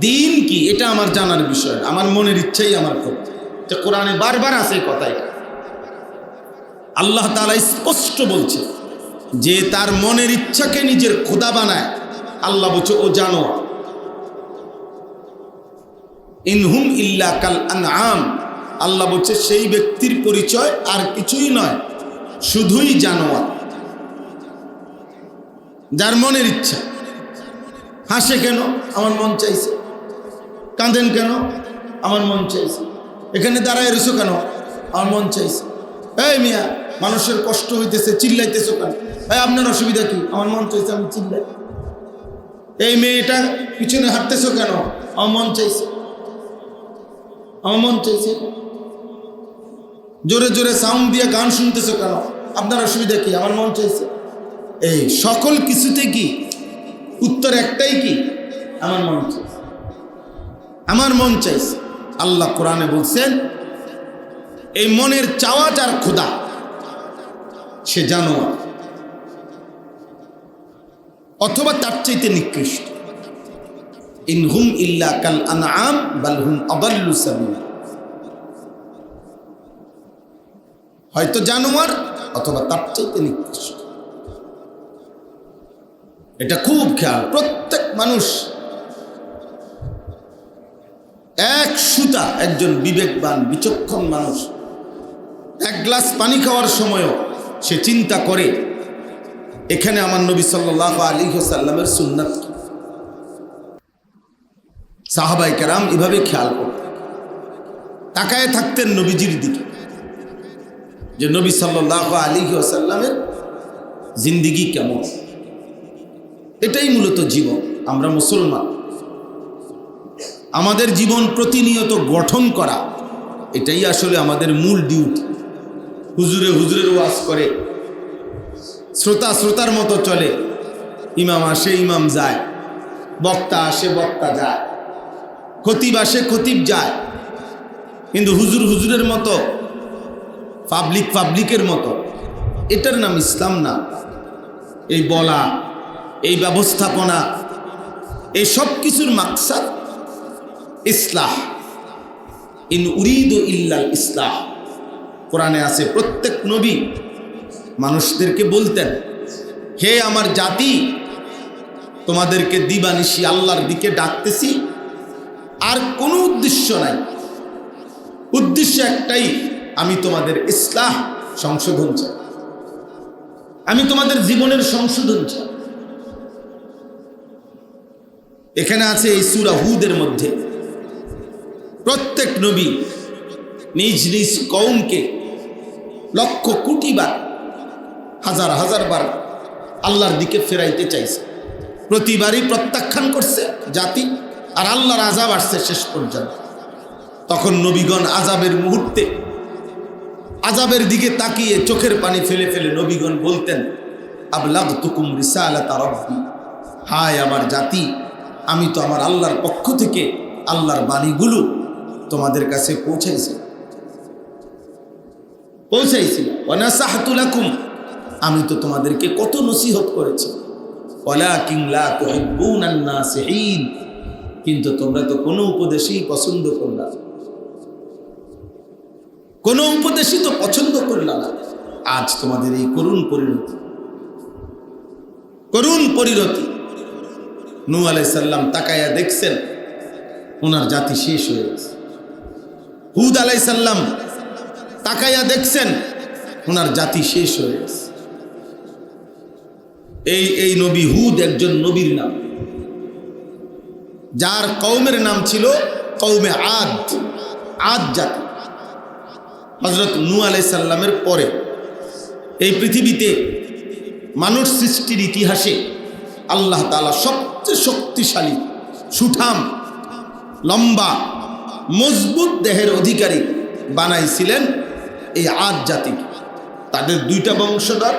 দিন কি, এটা আমার জানার বিষয়, আমার মনের ইচ্ছাই আমার খোদা। এটা কোরআনে বারবার আছে কথাই, আল্লাহ তাআলা স্পষ্ট বলছে যে তার মনের ইচ্ছাকে নিজের খোদা বানায়, আল্লাহ বলছে ও জানোয়ার, ইনহুম ইল্লা কাল আনআম, আল্লাহ বলছে সেই ব্যক্তির পরিচয় আর কিছুই নয়, শুধুই জানোয়ার। যার মনের ইচ্ছা, হাসে কেন, আমার মন চাইছে, কাঁদেন কেন, আমার মন চাইছে, এখানে দাঁড়ায় রয়েছো কেন, আমার মন চাইছে, এই মিয়া মানুষের কষ্ট হইতেছে চিল্লাইতেছো কেন, এই আপনার অসুবিধা কি, আমার মন চাইছে আমি চিল্লাই, এই মেয়েটা পিছনে হাঁটতেছো কেন, আমার মন চাইছে, আমার মন চাইছে, জোরে জোরে সাউন্ড দিয়ে গান শুনতেছো কেন, আপনার অসুবিধা কি, আমার মন চাইছে। এই সকল কিছুতে কি উত্তর একটাই, কি আমার মন চাইছে, আমার মন চাইছে। আল্লাহ কোরআনে বলছেন এই মনের চাওয়া যার খোদা, সে জানোয়ার অথবা তার চাইতে নিকৃষ্ট। ইনহুম ইল্লা কাল আনআম বাল হুম আদাল্লু সাবিলা, হয়তো জানোয়ার অথবা তার চাইতে নিকৃষ্ট। এটা খুব খেয়াল, প্রত্যেক মানুষ এক সুতা, একজন বিবেকবান বিচক্ষণ মানুষ এক গ্লাস পানি খাওয়ার সময়ও সে চিন্তা করে এখানে আমার নবী সাল্লাল্লাহু আলাইহি ওয়াসাল্লামের সুন্নাত কি। সাহাবায়ে কেরাম এভাবে খেয়াল করতেন, তাকায় থাকতেন নবীজির দিকে, যে নবী সাল্লাল্লাহু আলাইহি ওয়াসাল্লামের জিন্দেগি কেমন। এটাই মূলত জীবন। আমরা মুসলমান, আমাদের জীবন প্রতিনিয়ত গঠন করা, এটাই আসলে আমাদের মূল ডিউটি। হুজুরের ওয়াজ করে, শ্রোতার মতো চলে, ইমাম আসে ইমাম যায়, বক্তা আসে বক্তা যায়, খতিব আসে খতিব যায়, কিন্তু হুজুরের মতো, পাবলিকের মতো, এটার নাম ইসলাম না। এই বলা, এই ব্যবস্থাপনা, এই সব কিছুর মাকসাদ ইসলাহ। ইন উরিদু ইল্লাল ইসলাহ, কোরআনে আছে। প্রত্যেক নবী মানুষদেরকে বলতেন, হে আমার জাতি, তোমাদেরকে দিবানিশি আল্লাহর দিকে ডাকতেছি, আর কোনো উদ্দেশ্য নাই, উদ্দেশ্য একটাই, আমি তোমাদের ইসলাহ, সংশোধন চাই, আমি তোমাদের জীবনের সংশোধন চাই। এখানে আছে এই সূরা হুদের মধ্যে প্রত্যেক নবী নিজ নিজ কওমকে লক্ষ কোটি বার হাজার হাজার বার আল্লাহর দিকে ফেরাইতে চাইছে, প্রতিবারই প্রত্যাখ্যান করছে জাতি, আর আল্লাহর আযাব আসছে শেষ পর্যন্ত। তখন নবীগণ আযাবের মুহূর্তে আযাবের দিকে তাকিয়ে চোখের পানি ফেলে ফেলে নবীগণ বলতেন, আবলাগতুকুম রিসালাতা রাব্বি, হায় আমার জাতি, আমি তো আমার আল্লাহর পক্ষ থেকে আল্লাহর বাণীগুলো তোমাদের কাছে পৌঁছাইছি ওয়া নাসাহতু লাকুম, আমি তো তোমাদেরকে কত নসিহত করেছি, ওয়ালাকিন লা তুহিব্বুনান নাসিহিন, কিন্তু তোমরা তো কোনো উপদেশই পছন্দ করলা না, কোনো উপদেশই তো পছন্দ করলা না। আজ তোমাদের এই করুণ পরিণতি। নূহ আলাইহিস সালাম তাকায়া দেখছেন ওনার জাতি শেষ হয়ে গেছে। হুদ আলাইহিস সালাম তাকায়া দেখছেন ওনার জাতি শেষ হয়ে গেছে। এই নবী হুদ একজন নবীর নাম, যার কওমের নাম ছিল কওমে আদ জাতি। হযরত নূহ আলাইহিস সালামের পরে এই পৃথিবীতে মানুষ সৃষ্টির ইতিহাসে আল্লাহ তাআলা সবচেয়ে শক্তিশালী, সুঠাম, লম্বা, মজবুত দেহের অধিকারী বানাইছিলেন এই আদ জাতিকে। তাদের দুইটা বংশধর,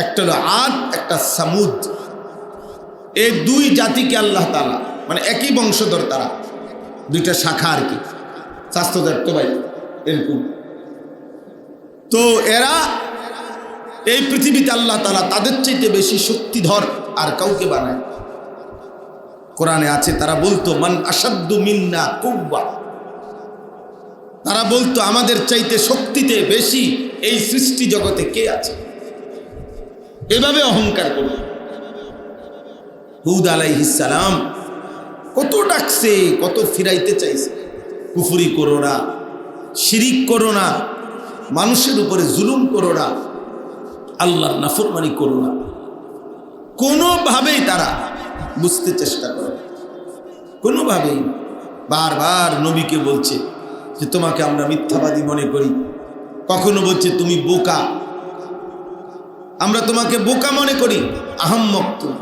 একটা হলো আদ, একটা সামুদ। এই দুই জাতিকে আল্লাহ তাআলা, মানে একই বংশধর, তারা দুইটা শাখা আর কি, স্বাস্থ্যদার তো ভাই এরকম। তো এরা এই পৃথিবীতে আল্লাহ তাআলা তাদের চাইতে বেশি শক্তিধর আর কাউকে বানায়। কোরআনে আছে, তারা বলতো মান আসাদ্দু মিন্না কুওয়া, তারা বলতো আমাদের চাইতে শক্তিতে বেশি এই সৃষ্টি জগতে কে আছে, এভাবে অহংকার করত। হুদ আলাইহিস সালাম কত ডাকছে, কত ফিরাইতে চাইছে, কুফরি করো না, শিরিক করো না, মানুষের উপরে জুলুম করো না, আল্লাহর নাফরমানি করো না, কোনোভাবেই তারা বুঝতে চেষ্টা করে, কোনোভাবেই। বারবার নবীকে বলছে যে তোমাকে আমরা মিথ্যাবাদী মনে করি, কখনো বলছে তুমি বোকা, আমরা তোমাকে বোকা মনে করি, আহাম্মক তুমি।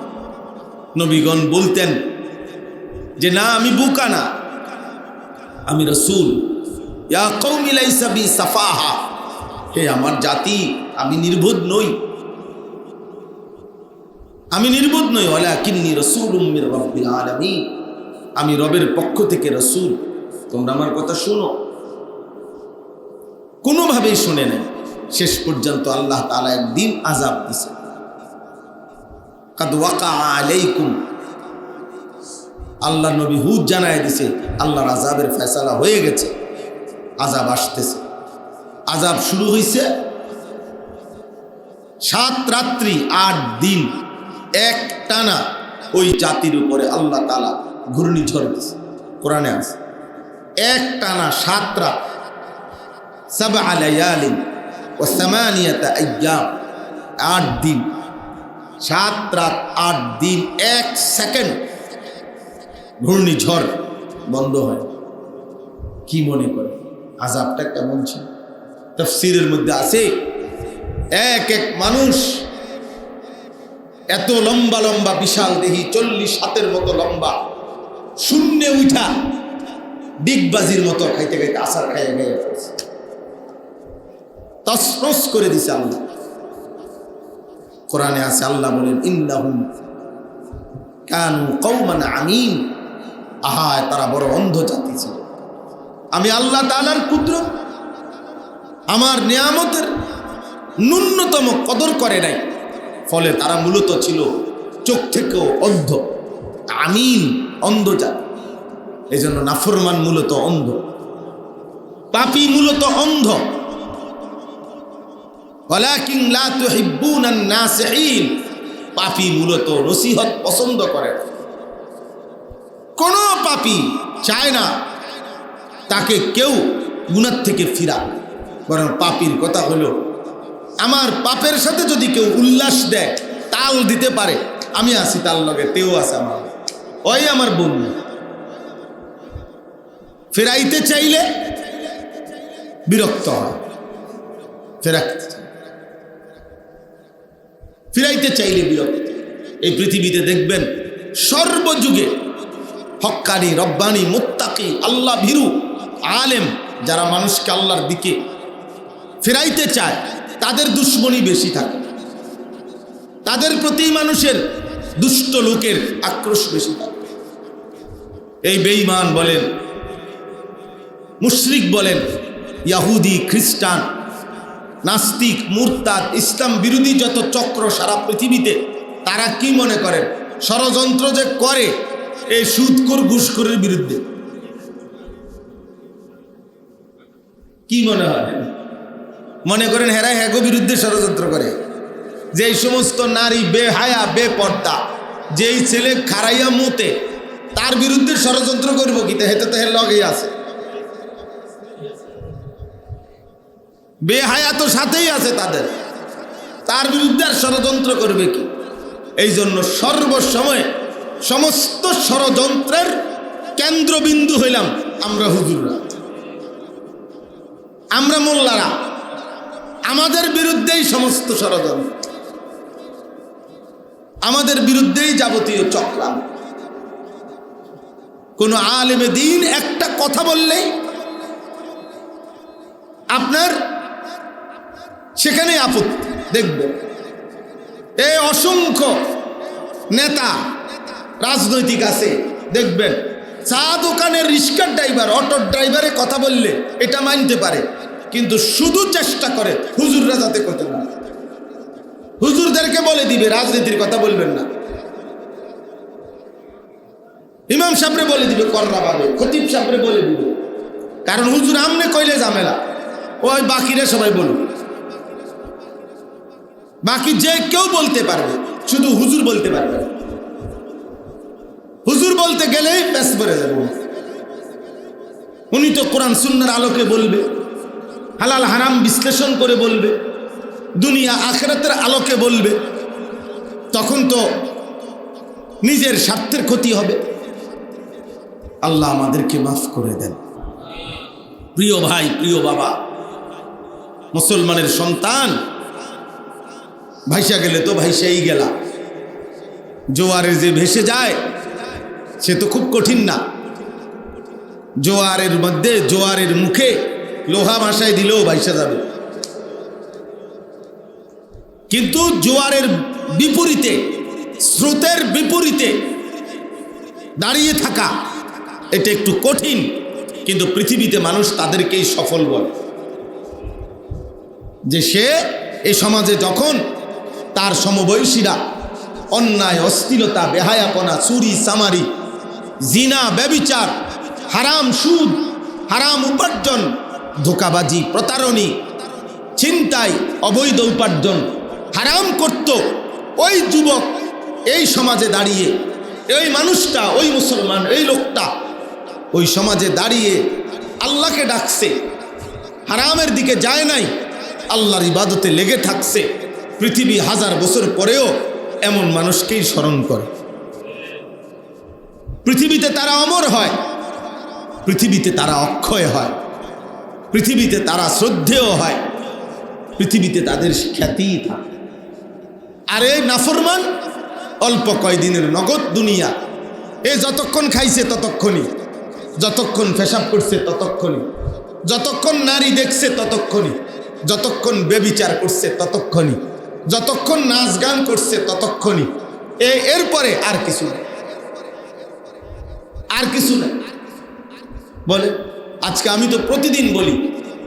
নবীগণ বলতেন যে না, আমি বোকা না, আমি রাসূল। ইয়া কওমি লাইসা বি সাফাহা, হে আমার জাতি, আমি নির্বোধ নই, ওয়ালাকিন্নী রাসূলুম মির রাব্বিল আলামিন, আমি রবের পক্ষ থেকে রাসূল, তোমরা আমার কথা শোনো। কোনোভাবেই শুনে নেই। শেষ পর্যন্ত আল্লাহ তাআলা একদিন আযাব দিছে, কাদ ওয়াকা আলাইকুম, আল্লাহ নবী হুদ জানায় দিছে আল্লাহর আযাবের ফয়সালা হয়ে গেছে, আযাব আসতেছে। আযাব শুরু হয়েছে 7 রাত্রি 8 দিন এক টানা ওই জাতির উপরে আল্লাহ তাআলা ঘূর্ণিঝড় দিছে। কোরআনে আছে এক টানা 7 রাত, 7 লায়ালিন ওয়া 8 আইয়াম, 8 দিন, 7 রাত 8 দিন, 1 সেকেন্ড ঘূর্ণিঝড় বন্ধ হয়। কি মনে করে আযাবটা কেমন ছিল? তাফসীরের মধ্যে আছে এক মানুষ এত লম্বা লম্বা বিশাল দেহি, 40 হাতের মতো লম্বা, শূন্যে উঠা ডিগবাজির মতো খাইতে খাইতে আসার খাইয়া খাইয়া ফেলছে, তসনস করে দিছে আল্লাহ। কোরআনে আছে, আল্লাহ বলেন ইন্নাহুম কানু কওমান আমিন, আহা তারা বড় অন্ধ জাতি ছিল। আমি আল্লাহ তাআলার কুদরত, আমার নিয়ামতের ন্যূনতম কদর করে নাই, ফলে তারা মূলত ছিল চোখ থেকেও অন্ধ, আমিন, অন্ধ জাতি। এই জন্য নাফরমান মূলত অন্ধ, পাপী মূলত অন্ধ। ওয়ালাকিন লা তুহিব্বুনান নাসিহিন, পাপী মূলত নসিহত পছন্দ করে। কোন পাপী চায় না তাকে কেউ গুনাহ থেকে ফিরাক, বরং পাপীর কথা হলো আমার পাপের সাথে যদি কেউ উল্লাস দেয়, তাল দিতে পারে, আমি আছি তার লগে, তেও আছে আমার, ওই আমার বোন। ফেরাইতে চাইলে বিরক্ত হয়, ফিরাইতে চাইলে বিরক্ত। এই পৃথিবীতে দেখবেন সর্বযুগে হক্কানি, রব্বানি, মুত্তাকি, আল্লাহ ভীরু আলেম যারা মানুষকে আল্লাহর দিকে ফেরাইতে চায় তাদের দুশ্মনী বেশি থাকে, তাদের প্রতি মানুষের দুষ্ট লোকের আক্রোশ বেশি থাকে। এই বেঈমান বলেন, মুশরিক বলেন, ইয়াহুদি, খ্রিস্টান, নাস্তিক, মুরতাদ, ইসলাম বিরোধী যত চক্র সারা পৃথিবীতে, তারা কি মনে করেন ষড়যন্ত্র যে করে এই সুদখোর ঘুষখোরের বিরুদ্ধে? কি মনে হয়? মনে করেন হেরা হ্যাগো বিরুদ্ধে ষড়যন্ত্র করে? যেই সমস্ত নারী বেহায়া, বেপর্দা, যেই ছেলে খারাইয়া মুতে, তার বিরুদ্ধে ষড়যন্ত্র করবো কি? হেতে তো হের লগেই আছে। বেহায়া তো সাথেই আছে তাদের, তার বিরুদ্ধে আর ষড়যন্ত্র করবে কি? এই জন্য সর্বসময় সমস্ত ষড়যন্ত্রের কেন্দ্রবিন্দু হইলাম আমরা হুজুররা, আমরা মোল্লারা। আমাদের বিরুদ্ধেই সমস্ত ষড়যন্ত্র, আমাদের বিরুদ্ধেই যাবতীয় চক্রান্ত। কোন আলেমে দ্বীন একটা কথা বললেই আপনার সেখানে আপত্তি দেখবেন। এই অসংখ্য নেতা রাজনৈতিক আছে, দেখবেন চা দোকানের রিক্সার ড্রাইভার, অটোর ড্রাইভারে কথা বললে এটা মানতে পারে, কিন্তু শুধু চেষ্টা করে হুজুররা যাতে করতে না। হুজুরদেরকে বলে দিবে রাজনীতির কথা বলবেন না, ইমাম সাহেবরে বলে দিবে কররা পাবে, খতিব সাহেবরে বলে দিবে, কারণ হুজুর আমনে কইলে ঝামেলা, ওই বাকিরা সবাই বলুন। বাকি যে কেউ বলতে পারবে, শুধু হুজুর বলতে পারবে। হুজুর বলতে গেলেই প্যাস করে যাবে। উনি তো কোরআন সুন্নাহর আলোকে বলবে, হালাল হারাম বিশ্লেষণ করে বলবে, দুনিয়া আখিরাতের আলোকে বলবে, তখন তো নিজের স্বার্থের ক্ষতি হবে। আল্লাহ আমাদেরকে মাফ করে দেন। প্রিয় ভাই, প্রিয় বাবা, মুসলমানের সন্তান ভাইসা গেলে তো ভাইসাই গেলা। জোয়ারে যে ভেসে যায় সে তো খুব কঠিন না। জোয়ারের মধ্যে, জোয়ারের মুখে লোহা ভাসায় দিলেও ভাইসা যাবে, কিন্তু জোয়ারের বিপরীতে, স্রোতের বিপরীতে দাঁড়িয়ে থাকা এটা একটু কঠিন। কিন্তু পৃথিবীতে মানুষ তাদেরকেই সফল বলে, যে সে এই সমাজে যখন তার সমবয়সীরা অন্যায়, অশ্লীলতা, বেহায়াপনা, চুরি, চামারি, জিনা, ব্যভিচার, হারাম সুদ, হারাম উপার্জন, ধোঁকাবাজি, প্রতারণী, ছিনতাই, অবৈধ উপার্জন হারাম করত, ওই যুবক এই সমাজে দাঁড়িয়ে, ওই মানুষটা, ওই মুসলমান, এই লোকটা ওই সমাজে দাঁড়িয়ে আল্লাহকে ডাকছে, হারামের দিকে যায় নাই, আল্লাহর ইবাদতে লেগে থাকছে। পৃথিবী হাজার বছর পরেও এমন মানুষকেই স্মরণ করে। পৃথিবীতে তারা অমর হয়, পৃথিবীতে তারা অক্ষয় হয়, পৃথিবীতে তারা শ্রদ্ধেয় হয়, পৃথিবীতে তাদের খ্যাতি থাকে। আর এই নাফরমান অল্প কয়দিনের নগদ দুনিয়া, এ যতক্ষণ খাইছে ততক্ষণই, যতক্ষণ পেশাব করছে ততক্ষণই, যতক্ষণ নারী দেখছে ততক্ষণই, যতক্ষণ ব্যভিচার করছে ততক্ষণই, যতক্ষণ নাচ গান করছে ততক্ষণই। এরপরে আর কিছু নেই, আর কিছু নেই। বলে আজকে আমি তো প্রতিদিন বলি